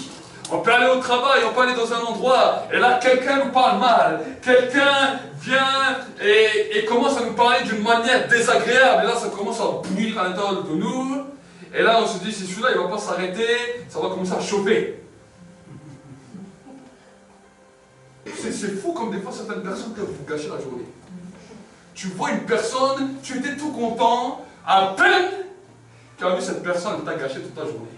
On peut aller au travail, on peut aller dans un endroit, et là quelqu'un nous parle mal, quelqu'un vient et commence à nous parler d'une manière désagréable, et là ça commence à bouillir à l'intérieur de nous, et là on se dit, si celui-là il ne va pas s'arrêter, ça va commencer à chauffer. C'est fou comme des fois certaines personnes peuvent vous gâcher la journée. Tu vois une personne, tu étais tout content, à peine tu as vu cette personne, elle t'a gâché toute ta journée.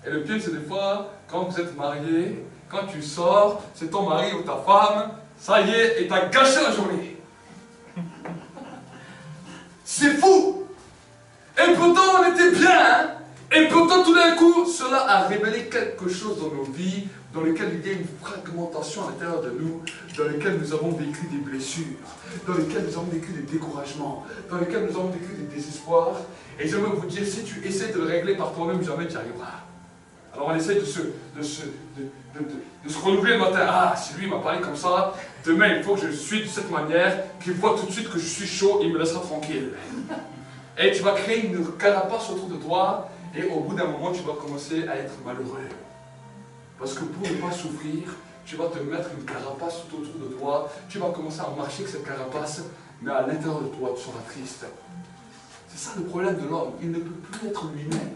Et le pire, c'est des fois, quand vous êtes marié, quand tu sors, c'est ton mari ou ta femme, ça y est, et t'as gâché la journée. C'est fou! Et pourtant, on on était bien, et pourtant tout d'un coup, cela a révélé quelque chose dans nos vies, dans lequel il y a une fragmentation à l'intérieur de nous, dans lequel nous avons vécu des blessures, dans lequel nous avons vécu des découragements, dans lequel nous avons vécu des désespoirs. Et j'aimerais vous dire, si tu essaies de le régler par toi-même, jamais tu y arriveras. Alors on essaie de se renouveler le matin. Ah, si lui m'a parlé comme ça, demain il faut que je suis de cette manière, qu'il voit tout de suite que je suis chaud, il me laissera tranquille. Et tu vas créer une carapace autour de toi, et au bout d'un moment, tu vas commencer à être malheureux. Parce que pour ne pas souffrir, tu vas te mettre une carapace tout autour de toi, tu vas commencer à marcher avec cette carapace, mais à l'intérieur de toi, tu seras triste. C'est ça le problème de l'homme, il ne peut plus être lui-même.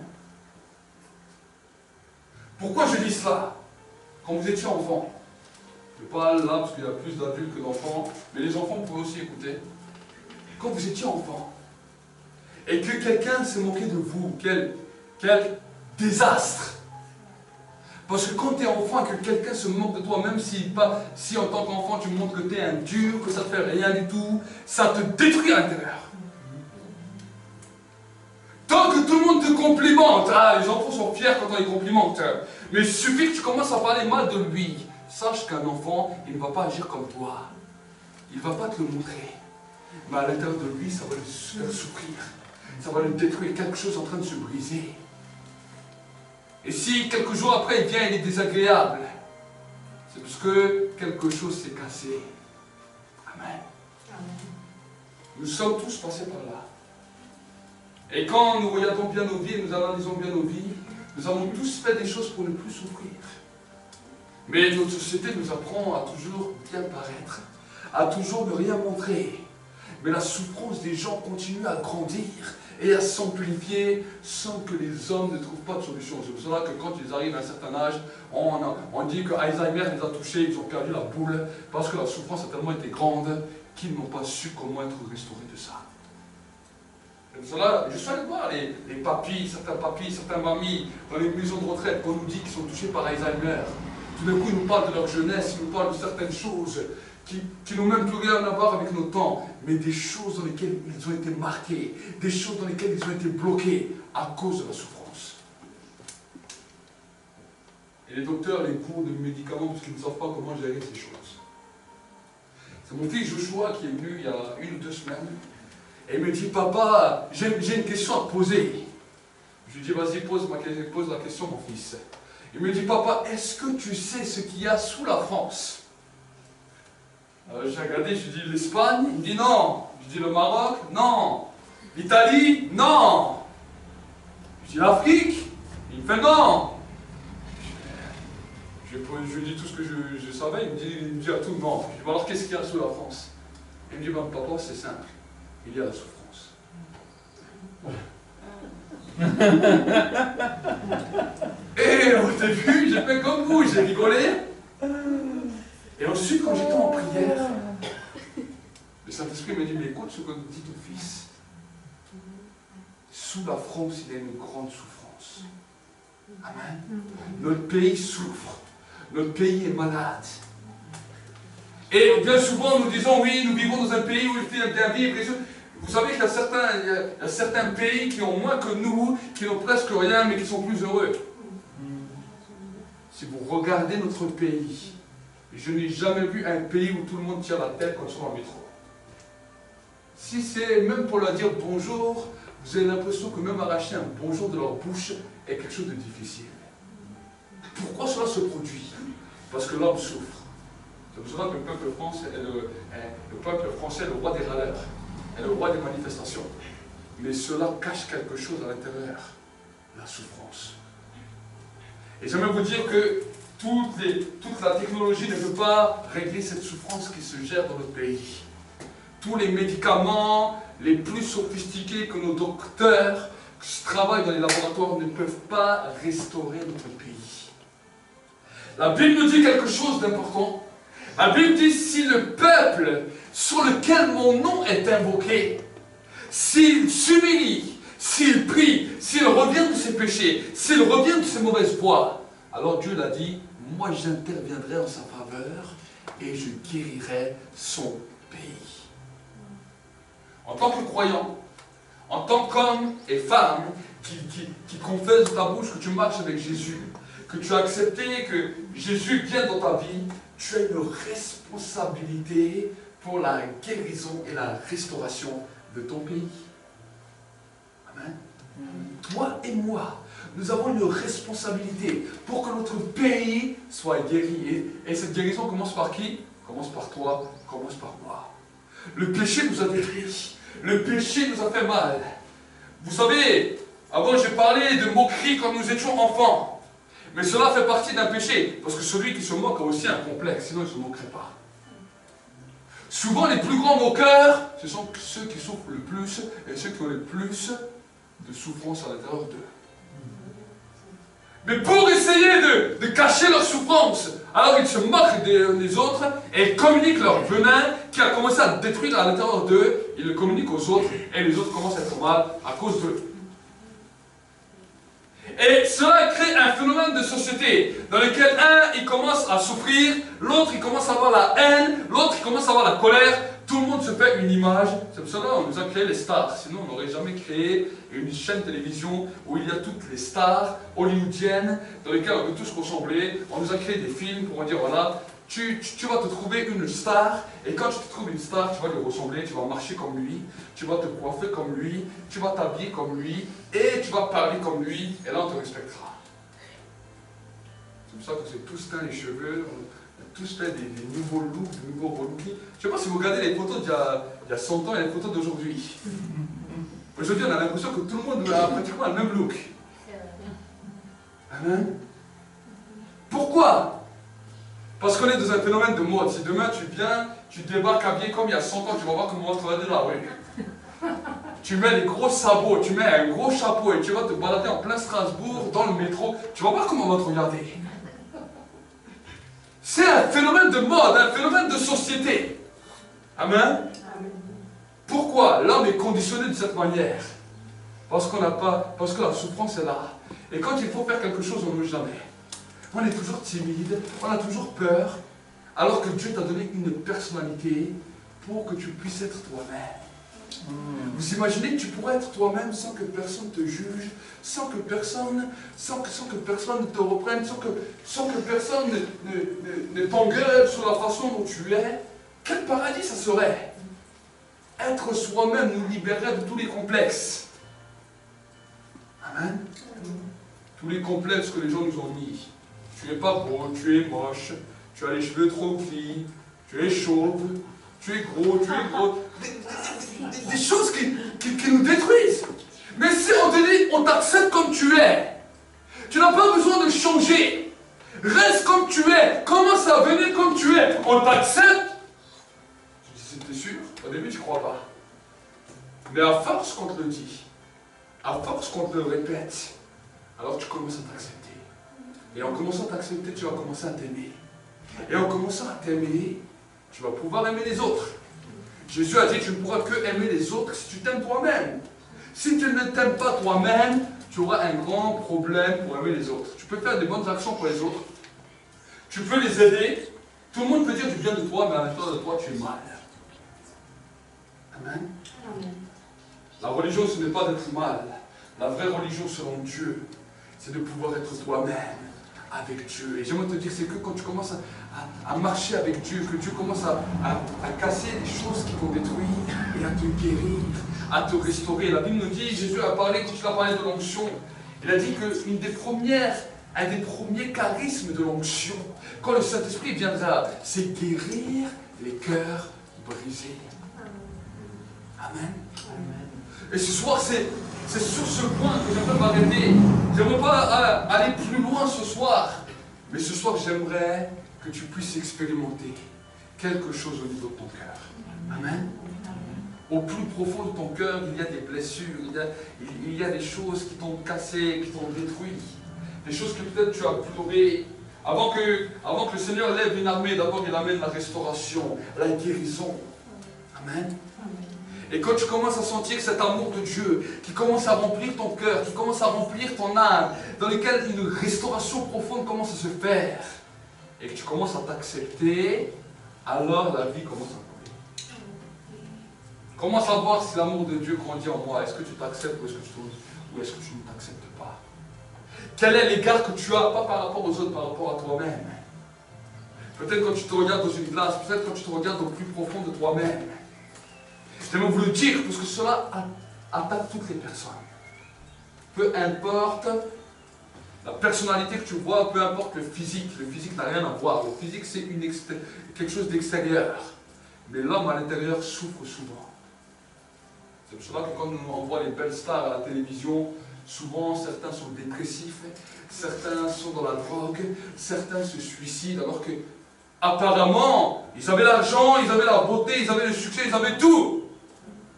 Pourquoi je dis cela? Quand vous étiez enfant, je parle là parce qu'il y a plus d'adultes que d'enfants, mais les enfants pouvaient aussi écouter. Quand vous étiez enfant, et que quelqu'un s'est moqué de vous, quel désastre! Parce que quand tu es enfant et que quelqu'un se moque de toi, même si en tant qu'enfant tu montres que tu es un dur, que ça ne te fait rien du tout, ça te détruit à l'intérieur. Tant que tout le monde te complimente, les enfants sont fiers quand on les complimente, mais il suffit que tu commences à parler mal de lui, sache qu'un enfant, il ne va pas agir comme toi. Il ne va pas te le montrer. Mais à l'intérieur de lui, ça va le faire souffrir. Ça va le détruire, quelque chose en train de se briser. Et si quelques jours après il vient, il est désagréable, c'est parce que quelque chose s'est cassé. Amen. Nous sommes tous passés par là. Et quand nous regardons bien nos vies et nous analysons bien nos vies, nous avons tous fait des choses pour ne plus souffrir. Mais notre société nous apprend à toujours bien paraître, à toujours ne rien montrer. Mais la souffrance des gens continue à grandir et à s'amplifier sans que les hommes ne trouvent pas de solution. C'est pour cela que quand ils arrivent à un certain âge, on dit que Alzheimer les a touchés, ils ont perdu la boule, parce que la souffrance a tellement été grande qu'ils n'ont pas su comment être restaurés de ça. C'est pour cela, je suis allé voir les papis, certains mamies, dans les maisons de retraite, qu'on nous dit qu'ils sont touchés par Alzheimer. Tout d'un coup, ils nous parlent de leur jeunesse, ils nous parlent de certaines choses qui n'ont même plus rien à voir avec nos temps, mais des choses dans lesquelles ils ont été marqués, des choses dans lesquelles ils ont été bloqués à cause de la souffrance. Et les docteurs les courent de médicaments parce qu'ils ne savent pas comment gérer ces choses. C'est mon fils Joshua qui est venu il y a 1 ou 2 semaines, et il me dit, papa, j'ai une question à te poser. Je lui dis, vas-y, pose la question, mon fils. Il me dit, papa, est-ce que tu sais ce qu'il y a sous la France? J'ai regardé, je lui dis, l'Espagne? Il me dit, non. Je dis, le Maroc? Non. L'Italie? Non. Je dis, l'Afrique? Il me fait, non. Je lui dis tout ce que je savais, il me dit à tout, non. Je dis, alors qu'est-ce qu'il y a sous la France? Il me dit, ben, papa, c'est simple. Il y a la souffrance. Et au début, j'ai fait comme vous, j'ai rigolé. Et ensuite, quand j'étais en prière, le Saint-Esprit m'a dit, mais écoute ce que dit ton fils. Sous la France, il y a une grande souffrance. Amen. Notre pays souffre. Notre pays est malade. Et bien souvent, nous disons, oui, nous vivons dans un pays où il fait bien vivre. Vous savez qu'il y a certains pays qui ont moins que nous, qui n'ont presque rien, mais qui sont plus heureux. Si vous regardez notre pays, je n'ai jamais vu un pays où tout le monde tient la tête quand ils sont dans le métro. Si c'est même pour leur dire bonjour, vous avez l'impression que même arracher un bonjour de leur bouche est quelque chose de difficile. Pourquoi cela se produit? Parce que l'homme souffre. C'est pour cela que le peuple français est le roi des râleurs, est le roi des manifestations. Mais cela cache quelque chose à l'intérieur, la souffrance. Et j'aimerais vous dire que toute la technologie ne peut pas régler cette souffrance qui se gère dans notre pays. Tous les médicaments les plus sophistiqués que nos docteurs qui travaillent dans les laboratoires ne peuvent pas restaurer notre pays. La Bible nous dit quelque chose d'important. La Bible dit, si le peuple sur lequel mon nom est invoqué, s'il s'humilie, s'il prie, s'il revient de ses péchés, s'il revient de ses mauvaises voies, alors Dieu l'a dit, moi j'interviendrai en sa faveur et je guérirai son pays. En tant que croyant, en tant qu'homme et femme, qui confesse de ta bouche que tu marches avec Jésus, que tu as accepté que Jésus vienne dans ta vie, tu as une responsabilité pour la guérison et la restauration de ton pays. Amen. Toi et moi, nous avons une responsabilité pour que notre pays soit guéri. Et cette guérison commence par qui? Commence par toi, commence par moi. Le péché nous a détruits. Le péché nous a fait mal. Vous savez, avant j'ai parlé de moquerie quand nous étions enfants. Mais cela fait partie d'un péché. Parce que celui qui se moque a aussi un complexe, sinon il ne se moquerait pas. Souvent les plus grands moqueurs, ce sont ceux qui souffrent le plus et ceux qui ont le plus de souffrance à l'intérieur d'eux. Mais pour essayer de cacher leur souffrance, alors ils se moquent des autres et ils communiquent leur venin qui a commencé à détruire à l'intérieur d'eux, ils le communiquent aux autres et les autres commencent à être mal à cause d'eux. Et cela crée un phénomène de société dans lequel un, il commence à souffrir, l'autre, il commence à avoir la haine, l'autre, il commence à avoir la colère. Tout le monde se fait une image. C'est pour cela qu'on nous a créé les stars. Sinon, on n'aurait jamais créé une chaîne de télévision où il y a toutes les stars hollywoodiennes dans lesquelles on veut tous ressembler. On nous a créé des films pour dire, voilà, tu vas te trouver une star, et quand tu te trouves une star, tu vas lui ressembler, tu vas marcher comme lui, tu vas te coiffer comme lui, tu vas t'habiller comme lui, et tu vas parler comme lui, et là on te respectera. C'est pour ça que c'est tous teint les cheveux, on a tous fait des nouveaux looks, des nouveaux relooks. Je ne sais pas si vous regardez les photos d'il y a 100 ans et les photos d'aujourd'hui. Aujourd'hui, on a l'impression que tout le monde a pratiquement le même look. Amen. Pourquoi? Parce qu'on est dans un phénomène de mode. Si demain tu viens, tu débarques habillé comme il y a 100 ans, tu vas voir comment on va te regarder dans la rue. Tu mets des gros sabots, tu mets un gros chapeau et tu vas te balader en plein Strasbourg, dans le métro, tu vas voir comment on va te regarder. C'est un phénomène de mode, un phénomène de société. Amen. Pourquoi l'homme est conditionné de cette manière? Parce que la souffrance est là. Et quand il faut faire quelque chose, on n'ose jamais. On est toujours timide, on a toujours peur, alors que Dieu t'a donné une personnalité pour que tu puisses être toi-même. Vous imaginez que tu pourrais être toi-même sans que personne te juge, sans que personne te reprenne, sans que personne ne t'engueule sur la façon dont tu es? Quel paradis ça serait! Être soi-même nous libérerait de tous les complexes. Amen. Tous les complexes que les gens nous ont mis. Tu n'es pas beau, tu es moche, tu as les cheveux trop gris, tu es chauve, tu es gros, tu es gros. Des choses qui nous détruisent. Mais si on te dit, on t'accepte comme tu es, tu n'as pas besoin de changer. Reste comme tu es, commence à venir comme tu es, on t'accepte. Tu dis, t'es sûr? Au début, tu ne crois pas. Mais à force qu'on te le dit, à force qu'on te le répète, alors tu commences à t'accepter. Et en commençant à t'accepter, tu vas commencer à t'aimer. Et en commençant à t'aimer, tu vas pouvoir aimer les autres. Jésus a dit, tu ne pourras que aimer les autres si tu t'aimes toi-même. Si tu ne t'aimes pas toi-même, tu auras un grand problème pour aimer les autres. Tu peux faire des bonnes actions pour les autres. Tu peux les aider. Tout le monde peut dire du bien de toi, mais à l'intérieur de toi, tu es mal. Amen. La religion, ce n'est pas d'être mal. La vraie religion selon Dieu, c'est de pouvoir être toi-même avec Dieu. Et j'aimerais te dire, c'est que quand tu commences à marcher avec Dieu, que Dieu commence à casser les choses qui t'ont détruit et à te guérir, à te restaurer. La Bible nous dit, Jésus a parlé, quand il a parlé de l'onction, il a dit qu'un des premiers charismes de l'onction, quand le Saint-Esprit viendra, c'est guérir les cœurs brisés. Amen. Et ce soir, c'est sur ce point que j'aimerais m'arrêter. Je n'aimerais pas aller plus loin ce soir. Mais ce soir, j'aimerais que tu puisses expérimenter quelque chose au niveau de ton cœur. Amen. Au plus profond de ton cœur, il y a des blessures, il y a des choses qui t'ont cassé, qui t'ont détruit. Des choses que peut-être tu as pleuré. Avant que le Seigneur lève une armée, d'abord il amène la restauration, la guérison. Amen. Et quand tu commences à sentir cet amour de Dieu qui commence à remplir ton cœur, qui commence à remplir ton âme, dans lequel une restauration profonde commence à se faire, et que tu commences à t'accepter, alors la vie commence à grandir. Commence à voir si l'amour de Dieu grandit en moi. Est-ce que tu t'acceptes ou est-ce que tu ou est-ce que tu ne t'acceptes pas? Quel est l'égard que tu as, pas par rapport aux autres, par rapport à toi-même? Peut-être quand tu te regardes dans une glace, peut-être quand tu te regardes au plus profond de toi-même. J'aimerais vous le dire, parce que cela attaque toutes les personnes. Peu importe la personnalité que tu vois, peu importe le physique n'a rien à voir. Le physique c'est quelque chose d'extérieur. Mais l'homme à l'intérieur souffre souvent. C'est pour cela que quand on voit les belles stars à la télévision, souvent certains sont dépressifs, certains sont dans la drogue, certains se suicident, alors que apparemment, ils avaient l'argent, ils avaient la beauté, ils avaient le succès, ils avaient tout.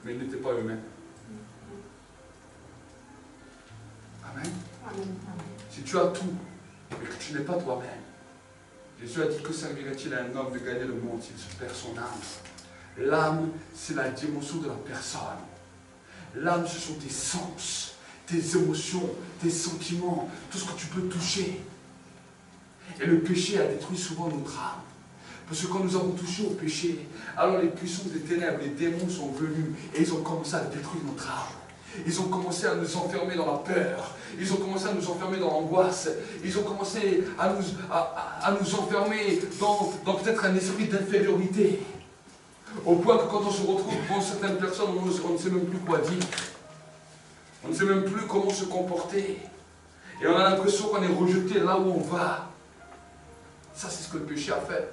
Mais ils n'étaient pas eux-mêmes. Amen. Si tu as tout, et que tu n'es pas toi-même, Jésus a dit que servirait-il à un homme de gagner le monde s'il se perd son âme? L'âme, c'est la dimension de la personne. L'âme, ce sont tes sens, tes émotions, tes sentiments, tout ce que tu peux toucher. Et le péché a détruit souvent notre âme. Parce que quand nous avons touché au péché, alors les puissances des ténèbres, les démons sont venus et ils ont commencé à détruire notre âme. Ils ont commencé à nous enfermer dans la peur. Ils ont commencé à nous enfermer dans l'angoisse. Ils ont commencé à nous enfermer dans peut-être un esprit d'infériorité. Au point que quand on se retrouve devant certaines personnes, on ne sait même plus quoi dire. On ne sait même plus comment se comporter. Et on a l'impression qu'on est rejeté là où on va. Ça, c'est ce que le péché a fait.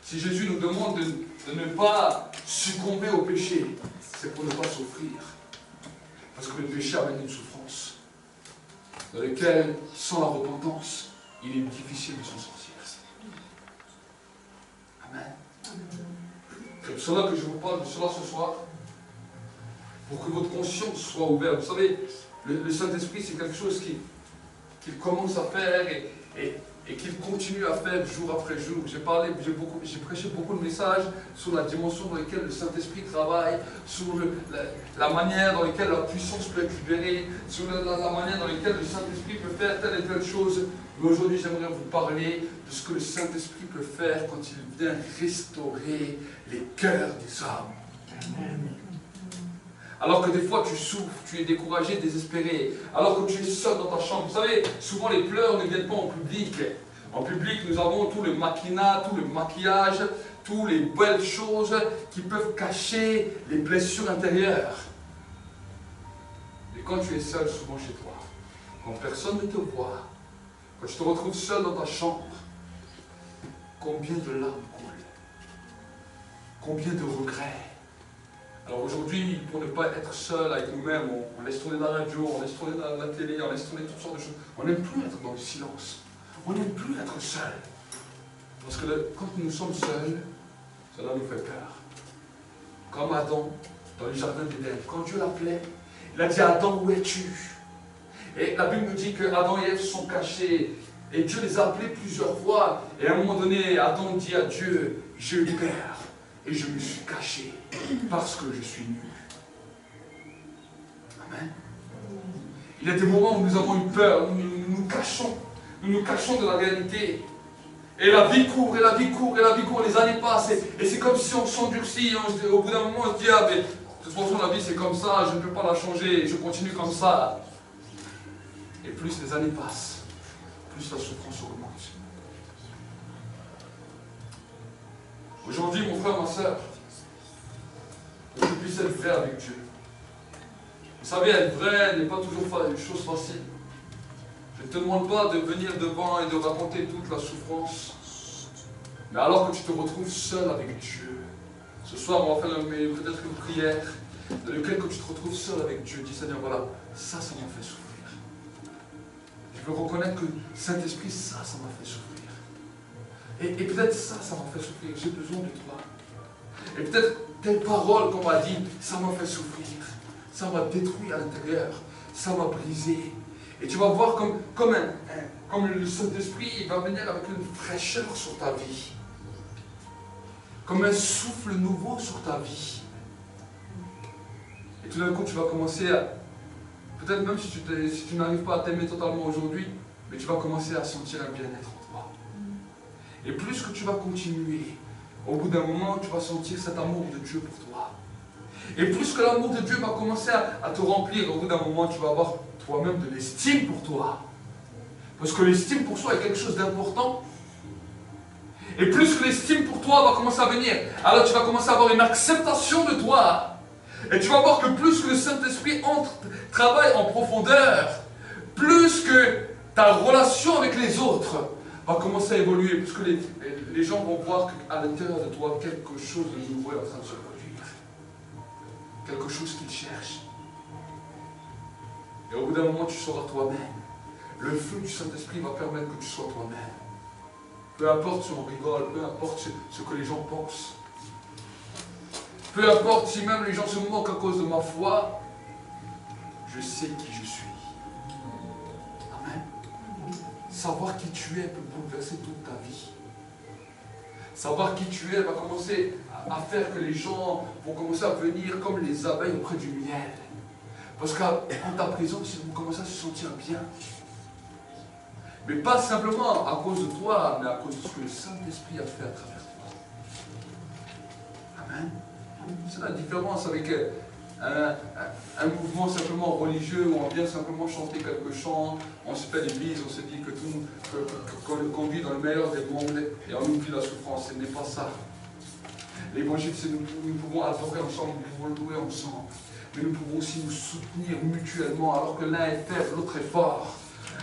Si Jésus nous demande de ne pas succomber au péché, c'est pour ne pas souffrir. Parce que le péché amène une souffrance dans laquelle, sans la repentance, il est difficile de s'en sortir. Amen. C'est pour cela que je vous parle de cela ce soir, pour que votre conscience soit ouverte. Vous savez, le Saint-Esprit, c'est quelque chose qu'il commence à faire et qu'il continue à faire jour après jour. J'ai prêché beaucoup de messages sur la dimension dans laquelle le Saint-Esprit travaille, sur la manière dans laquelle la puissance peut être libérée, sur la manière dans laquelle le Saint-Esprit peut faire telle et telle chose. Mais aujourd'hui, j'aimerais vous parler de ce que le Saint-Esprit peut faire quand il vient restaurer les cœurs des hommes. Amen. Alors que des fois tu souffres, tu es découragé, désespéré, alors que tu es seul dans ta chambre. Vous savez, souvent les pleurs ne viennent pas en public. En public, nous avons tout le maquinat, tout le maquillage, toutes les belles choses qui peuvent cacher les blessures intérieures. Et quand tu es seul, souvent chez toi, quand personne ne te voit, quand tu te retrouves seul dans ta chambre, combien de larmes coulent? Combien de regrets? Alors aujourd'hui, pour ne pas être seul avec nous-mêmes, on laisse tourner la radio, on laisse tourner la télé, on laisse tourner toutes sortes de choses. On n'aime plus être dans le silence. On n'aime plus être seul. Parce que quand nous sommes seuls, cela nous fait peur. Comme Adam, dans le jardin d'Éden, quand Dieu l'appelait, il a dit à Adam, où es-tu? Et la Bible nous dit que Adam et Ève sont cachés. Et Dieu les a appelés plusieurs fois. Et à un moment donné, Adam dit à Dieu, j'ai eu peur. Et je me suis caché parce que je suis nu. Amen. Il y a des moments où nous avons eu peur, nous nous cachons de la réalité. Et la vie court, et la vie court, et la vie court, les années passent. Et c'est comme si on s'endurcit. Au bout d'un moment, on se dit, ah mais de toute façon la vie c'est comme ça, je ne peux pas la changer, je continue comme ça. Et plus les années passent, plus la souffrance augmente. Aujourd'hui, mon frère, ma soeur, que je puisse être vrai avec Dieu. Vous savez, être vrai n'est pas toujours une chose facile. Je ne te demande pas de venir devant et de raconter toute la souffrance. Mais alors que tu te retrouves seul avec Dieu, ce soir, on va faire peut-être une prière dans laquelle que tu te retrouves seul avec Dieu. Dis Seigneur, voilà, ça m'a fait souffrir. Je veux reconnaître que Saint-Esprit, ça m'a fait souffrir. Et peut-être ça m'a fait souffrir, j'ai besoin de toi. Et peut-être telle parole qu'on m'a dit, ça m'a fait souffrir. Ça m'a détruit à l'intérieur, ça m'a brisé. Et tu vas voir comme le Saint-Esprit, il va venir avec une fraîcheur sur ta vie. Comme un souffle nouveau sur ta vie. Et tout d'un coup, tu vas commencer à... Peut-être même si tu n'arrives pas à t'aimer totalement aujourd'hui, mais tu vas commencer à sentir un bien-être en toi. Et plus que tu vas continuer, au bout d'un moment, tu vas sentir cet amour de Dieu pour toi. Et plus que l'amour de Dieu va commencer à te remplir, au bout d'un moment, tu vas avoir toi-même de l'estime pour toi. Parce que l'estime pour soi est quelque chose d'important. Et plus que l'estime pour toi va commencer à venir, alors tu vas commencer à avoir une acceptation de toi. Et tu vas voir que plus que le Saint-Esprit travaille en profondeur, plus que ta relation avec les autres va commencer à évoluer, puisque les gens vont voir qu'à l'intérieur de toi, quelque chose de nouveau est en train de se produire. Quelque chose qu'ils cherchent. Et au bout d'un moment, tu seras toi-même. Le feu du Saint-Esprit va permettre que tu sois toi-même. Peu importe si on rigole, peu importe ce que les gens pensent. Peu importe si même les gens se moquent à cause de ma foi, je sais qui je suis. Amen. Savoir qui tu es peut bouleverser toute ta vie. Savoir qui tu es va commencer à faire que les gens vont commencer à venir comme les abeilles auprès du miel. Parce qu'en ta présence, ils vont commencer à se sentir bien. Mais pas simplement à cause de toi, mais à cause de ce que le Saint-Esprit a fait à travers toi. Amen. C'est la différence avec un mouvement simplement religieux où on vient simplement chanter quelques chants, on se fait l'église, on se dit qu'on vit dans le meilleur des mondes et on oublie la souffrance. Ce n'est pas ça. L'évangile, c'est nous pouvons adorer ensemble, nous pouvons louer ensemble. Mais nous pouvons aussi nous soutenir mutuellement, alors que l'un est faible, l'autre est fort.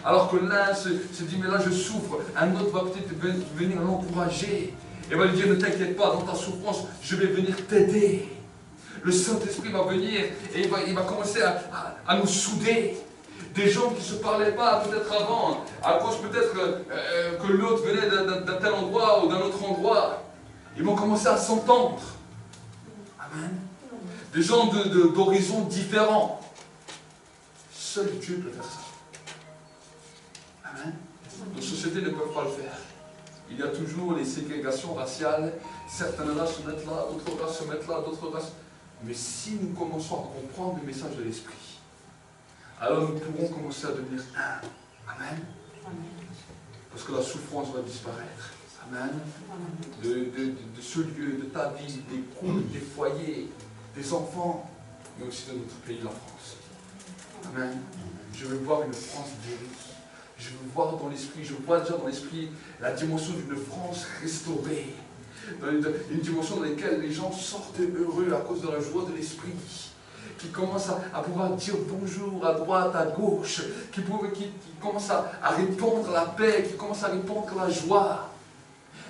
Alors que l'un se dit, mais là je souffre, un autre va peut-être venir l'encourager. Et va lui dire, ne t'inquiète pas, dans ta souffrance, je vais venir t'aider. Le Saint-Esprit va venir et il va commencer à nous souder. Des gens qui ne se parlaient pas peut-être avant, à cause peut-être que l'autre venait d'un tel endroit ou d'un autre endroit. Ils vont commencer à s'entendre. Amen. Des gens d'horizons différents. Seul Dieu peut faire ça. Amen. Nos sociétés ne peuvent pas le faire. Il y a toujours les ségrégations raciales. Certaines races se mettent là, d'autres races se mettent là, d'autres races. Mais si nous commençons à comprendre le message de l'Esprit, alors nous pourrons commencer à devenir un. Amen. Parce que la souffrance va disparaître. Amen. De ce lieu, de ta vie, des couples, des foyers, des enfants, mais aussi de notre pays, la France. Amen. Je veux voir une France guérie. Je veux voir dans l'esprit, je vois déjà dans l'esprit la dimension d'une France restaurée. Une dimension dans laquelle les gens sortent heureux à cause de la joie de l'esprit. Qui commencent à pouvoir dire bonjour à droite, à gauche. Qui commencent à répandre la paix, qui commencent à répandre la joie.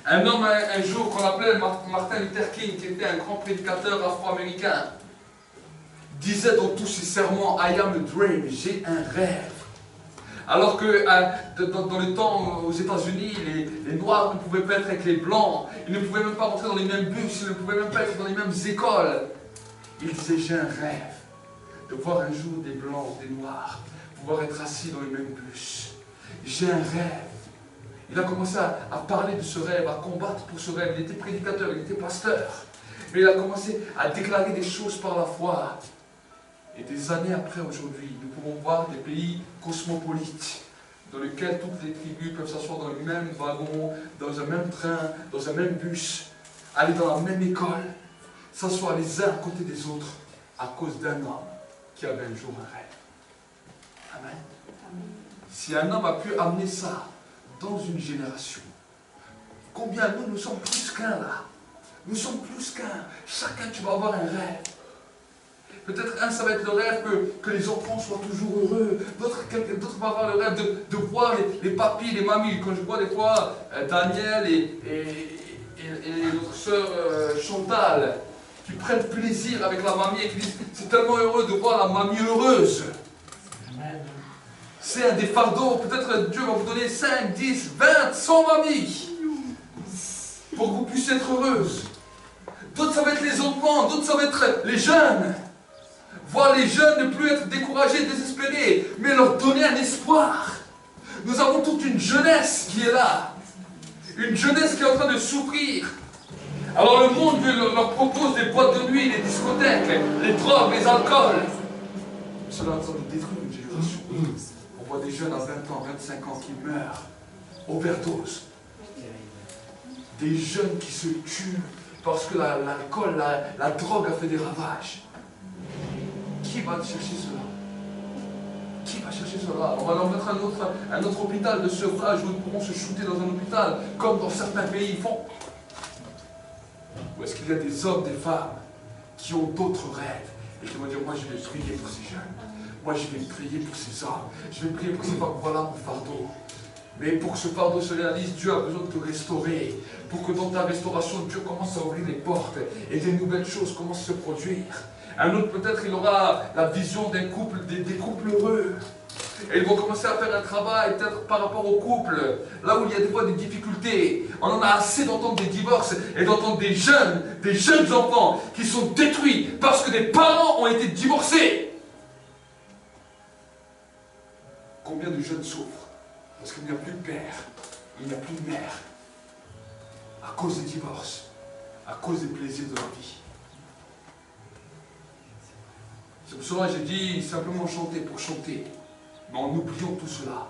Un homme, un jour, qu'on appelait Martin Luther King, qui était un grand prédicateur afro-américain, disait dans tous ses sermons, I am a dream, j'ai un rêve. Alors que dans le temps aux États-Unis, les Noirs ne pouvaient pas être avec les Blancs, ils ne pouvaient même pas rentrer dans les mêmes bus, ils ne pouvaient même pas être dans les mêmes écoles. Il disait, j'ai un rêve de voir un jour des Blancs, des Noirs, pouvoir être assis dans les mêmes bus. J'ai un rêve. Il a commencé à parler de ce rêve, à combattre pour ce rêve. Il était prédicateur, il était pasteur. Mais il a commencé à déclarer des choses par la foi. Et des années après, aujourd'hui, nous pouvons voir des pays cosmopolites dans lesquels toutes les tribus peuvent s'asseoir dans le même wagon, dans un même train, dans un même bus, aller dans la même école, s'asseoir les uns à côté des autres à cause d'un homme qui avait un jour un rêve. Amen. Si un homme a pu amener ça dans une génération, combien nous sommes plus qu'un là? Nous sommes plus qu'un. Chacun, tu vas avoir un rêve. Peut-être un, ça va être le rêve que les enfants soient toujours heureux. D'autres vont avoir le rêve de voir les papis, les mamies. Quand je vois des fois Daniel et notre sœur Chantal, qui prennent plaisir avec la mamie et qui disent c'est tellement heureux de voir la mamie heureuse. C'est un des fardeaux. Peut-être Dieu va vous donner 5, 10, 20, 100 mamies pour que vous puissiez être heureuses. D'autres, ça va être les enfants. D'autres, ça va être les jeunes. Voir les jeunes ne plus être découragés, désespérés, mais leur donner un espoir. Nous avons toute une jeunesse qui est là. Une jeunesse qui est en train de souffrir. Alors le monde leur propose des boîtes de nuit, les discothèques, les drogues, les alcools. Cela est en train de détruire une génération. On voit des jeunes à 20 ans, 25 ans qui meurent. Overdose. Des jeunes qui se tuent parce que l'alcool, la drogue a fait des ravages. Qui va chercher cela? Qui va chercher cela. On va leur mettre un autre hôpital de sevrage où ils pourront se shooter dans un hôpital, comme dans certains pays ils font. Ou est-ce qu'il y a des hommes, des femmes qui ont d'autres rêves et qui vont dire, moi je vais prier pour ces jeunes, moi je vais prier pour ces hommes, je vais prier pour ces femmes, voilà mon fardeau. Mais pour que ce fardeau se réalise, Dieu a besoin de te restaurer. Pour que dans ta restauration, Dieu commence à ouvrir les portes et des nouvelles choses commencent à se produire. Un autre, peut-être, il aura la vision d'un couple, des couples heureux. Et ils vont commencer à faire un travail, peut-être par rapport au couple, là où il y a des fois des difficultés. On en a assez d'entendre des divorces et d'entendre des jeunes enfants qui sont détruits parce que des parents ont été divorcés. Combien de jeunes souffrent parce qu'il n'y a plus de père, il n'y a plus de mère, à cause des divorces, à cause des plaisirs de la vie. C'est pour cela que j'ai dit simplement chanter pour chanter. Mais en oubliant tout cela,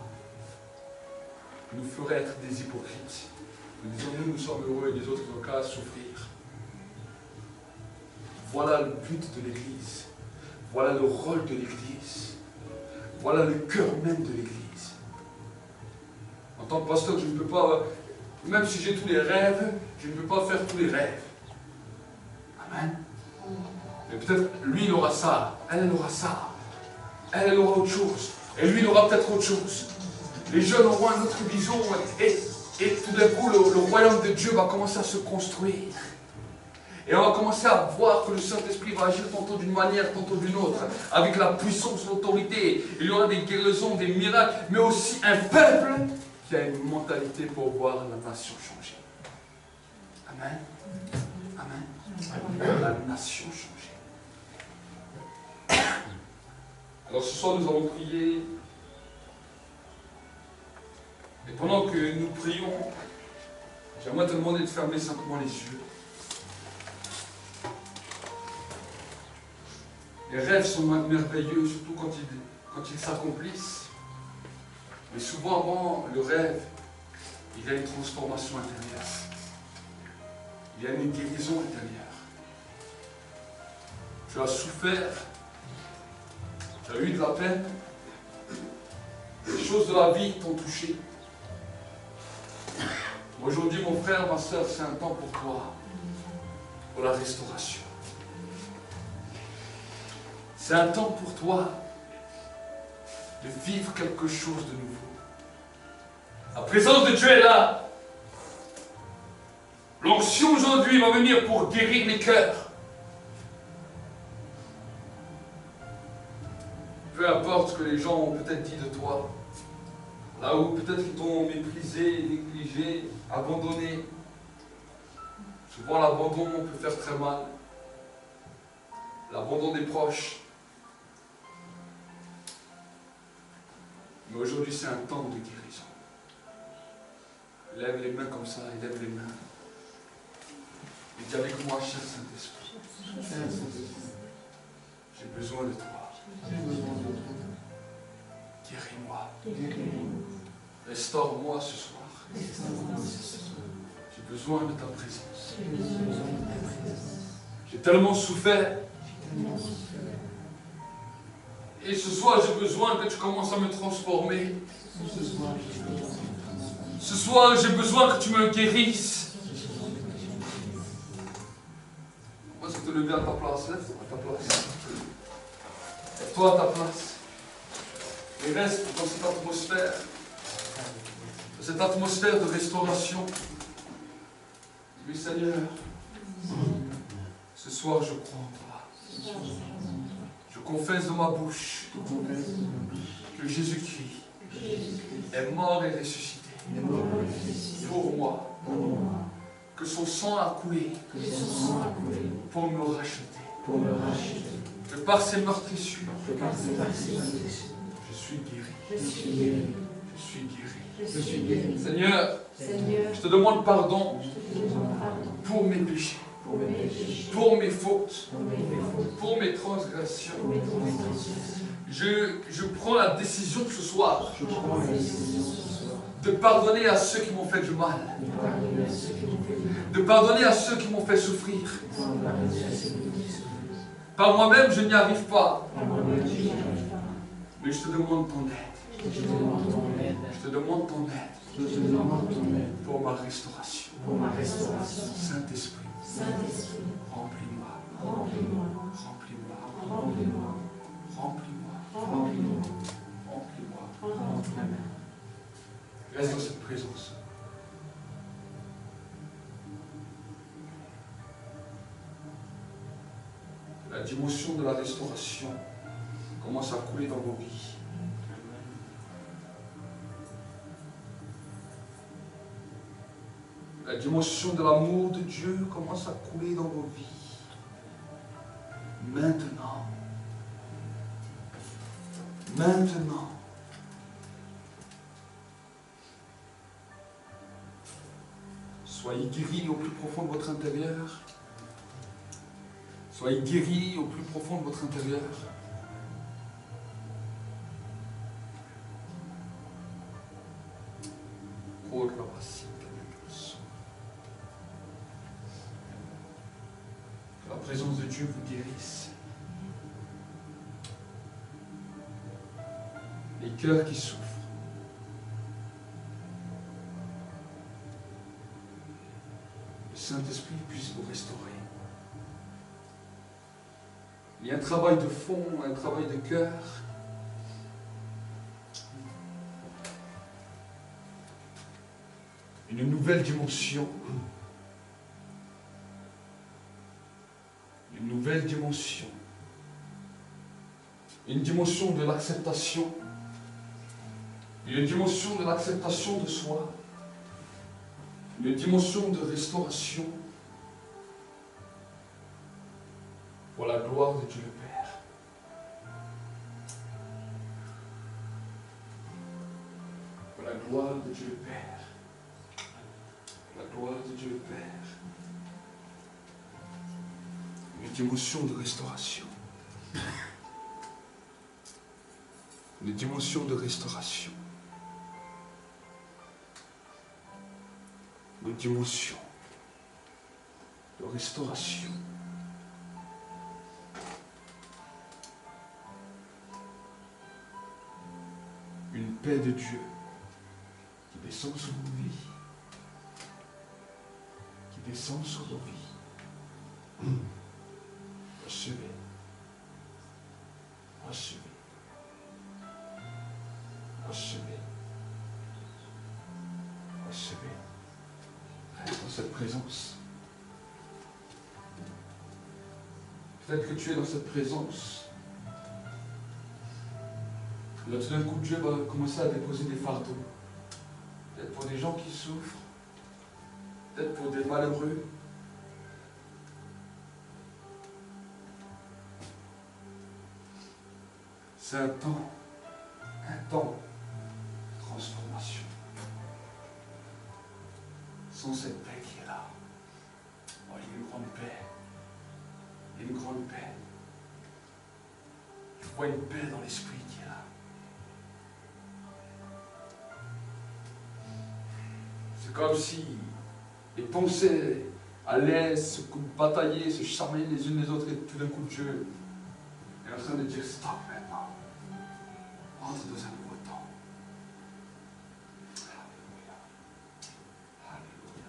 nous ferait être des hypocrites. Nous disons, nous sommes heureux et les autres ont qu'à souffrir. Voilà le but de l'Église. Voilà le rôle de l'Église. Voilà le cœur même de l'Église. En tant que pasteur, je ne peux pas, même si j'ai tous les rêves, je ne peux pas faire tous les rêves. Amen. Mais peut-être lui, il aura ça, elle aura ça, elle aura autre chose. Et lui, il aura peut-être autre chose. Les jeunes auront une autre vision et tout d'un coup, le royaume de Dieu va commencer à se construire. Et on va commencer à voir que le Saint-Esprit va agir tantôt d'une manière, tantôt d'une autre, avec la puissance, l'autorité. Il y aura des guérisons, des miracles, mais aussi un peuple qui a une mentalité pour voir la nation changer. Amen. Amen. La nation changer. Alors ce soir, nous allons prier. Et pendant que nous prions, j'aimerais te demander de fermer simplement les yeux. Les rêves sont merveilleux, surtout quand ils s'accomplissent. Mais souvent avant le rêve, il y a une transformation intérieure. Il y a une guérison intérieure. Tu as souffert, tu as eu de la peine, les choses de la vie t'ont touché. Aujourd'hui, mon frère, ma soeur, c'est un temps pour toi, pour la restauration. C'est un temps pour toi de vivre quelque chose de nouveau. La présence de Dieu est là. L'onction aujourd'hui va venir pour guérir les cœurs. Peu importe ce que les gens ont peut-être dit de toi, là où peut-être ils t'ont méprisé, négligé, abandonné. Souvent l'abandon peut faire très mal. L'abandon des proches. Mais aujourd'hui, c'est un temps de guérison. Lève les mains comme ça, lève les mains. Et dis avec moi, cher Saint-Esprit, j'ai besoin de toi. Guéris-moi. Restaure-moi ce soir. J'ai besoin de ta présence. J'ai tellement souffert. Et ce soir, j'ai besoin que tu commences à me transformer. Ce soir, j'ai besoin que tu me guérisses. Moi, c'est te lever à ta place. Lève-toi à ta place. Lève-toi à ta place. Et reste dans cette atmosphère de restauration. Oui, Seigneur, ce soir, je crois en toi. Je confesse de ma bouche que Jésus-Christ est mort et ressuscité pour moi, que son sang a coulé pour me racheter, que par ses meurtrissures, je suis guéri. Je suis guéri. Seigneur, je te demande pardon pour mes péchés, pour mes fautes, pour mes transgressions. Je prends la décision ce soir de pardonner à ceux qui m'ont fait du mal, de pardonner à ceux qui m'ont fait souffrir. Par moi-même, je n'y arrive pas. Mais je te demande ton aide. Je te demande ton aide. Je te demande ton aide. Je te demande ton aide. Pour ma restauration. Pour ma restauration. Saint-Esprit. Saint-Esprit. Remplis-moi. Remplis-moi. Remplis-moi. Remplis-moi. Remplis-moi. Remplis-moi. Remplis-moi. Remplis-moi. Reste dans cette présence. La dimension de la restauration commence à couler dans vos vies. La dimension de l'amour de Dieu commence à couler dans vos vies. Maintenant. Maintenant. Soyez guéris au plus profond de votre intérieur. Soyez guéris au plus profond de votre intérieur. Que la présence de Dieu vous guérisse. Les cœurs qui souffrent. Le Saint-Esprit puisse vous restaurer. Il y a un travail de fond, un travail de cœur. Une nouvelle dimension. Une nouvelle dimension. Une dimension de l'acceptation. Une dimension de l'acceptation de soi. Une dimension de restauration. Pour la gloire de Dieu le Père. Pour la gloire de Dieu le Père. Pour la gloire de Dieu le Père. Une dimension de restauration. Une dimension de restauration. Une dimension de restauration. Une paix de Dieu qui descend sur vos vies, qui descend sur vos vies. Recevez, recevez, recevez, recevez. Reste dans cette présence. Peut-être que tu es dans cette présence. Là, tout d'un coup, Dieu va commencer à déposer des fardeaux. Peut-être pour des gens qui souffrent. Peut-être pour des malheureux. C'est un temps de transformation. Sans cette paix qui est là. Oh, il y a une grande paix. Il y a une grande paix. Je vois une paix dans l'esprit qui est là. C'est comme si les pensées allaient se batailler, se charmer les unes les autres, et tout d'un coup Dieu est en train de dire stop maintenant. Entre dans un nouveau temps. Alléluia. Alléluia.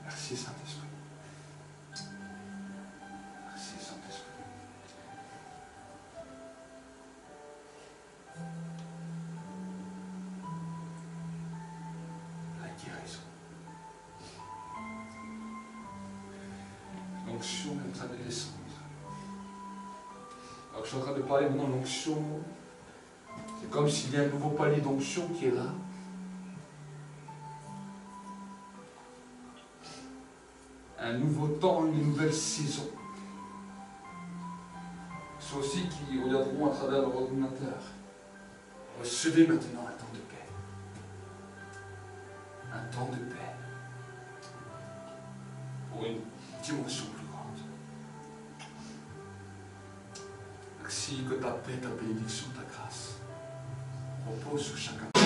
Merci Saint-Esprit. Merci Saint-Esprit. La guérison. L'onction est en train de descendre. Alors je suis en train de parler maintenant de l'onction. C'est comme s'il y a un nouveau palier d'onction qui est là. Un nouveau temps, une nouvelle saison. Ceux aussi qui regarderont à travers leur ordinateur. Recevez maintenant un temps de paix. Un temps de paix. Pour une dimension plus grande. Merci que ta paix, ta bénédiction, ta grâce repose sur chacun.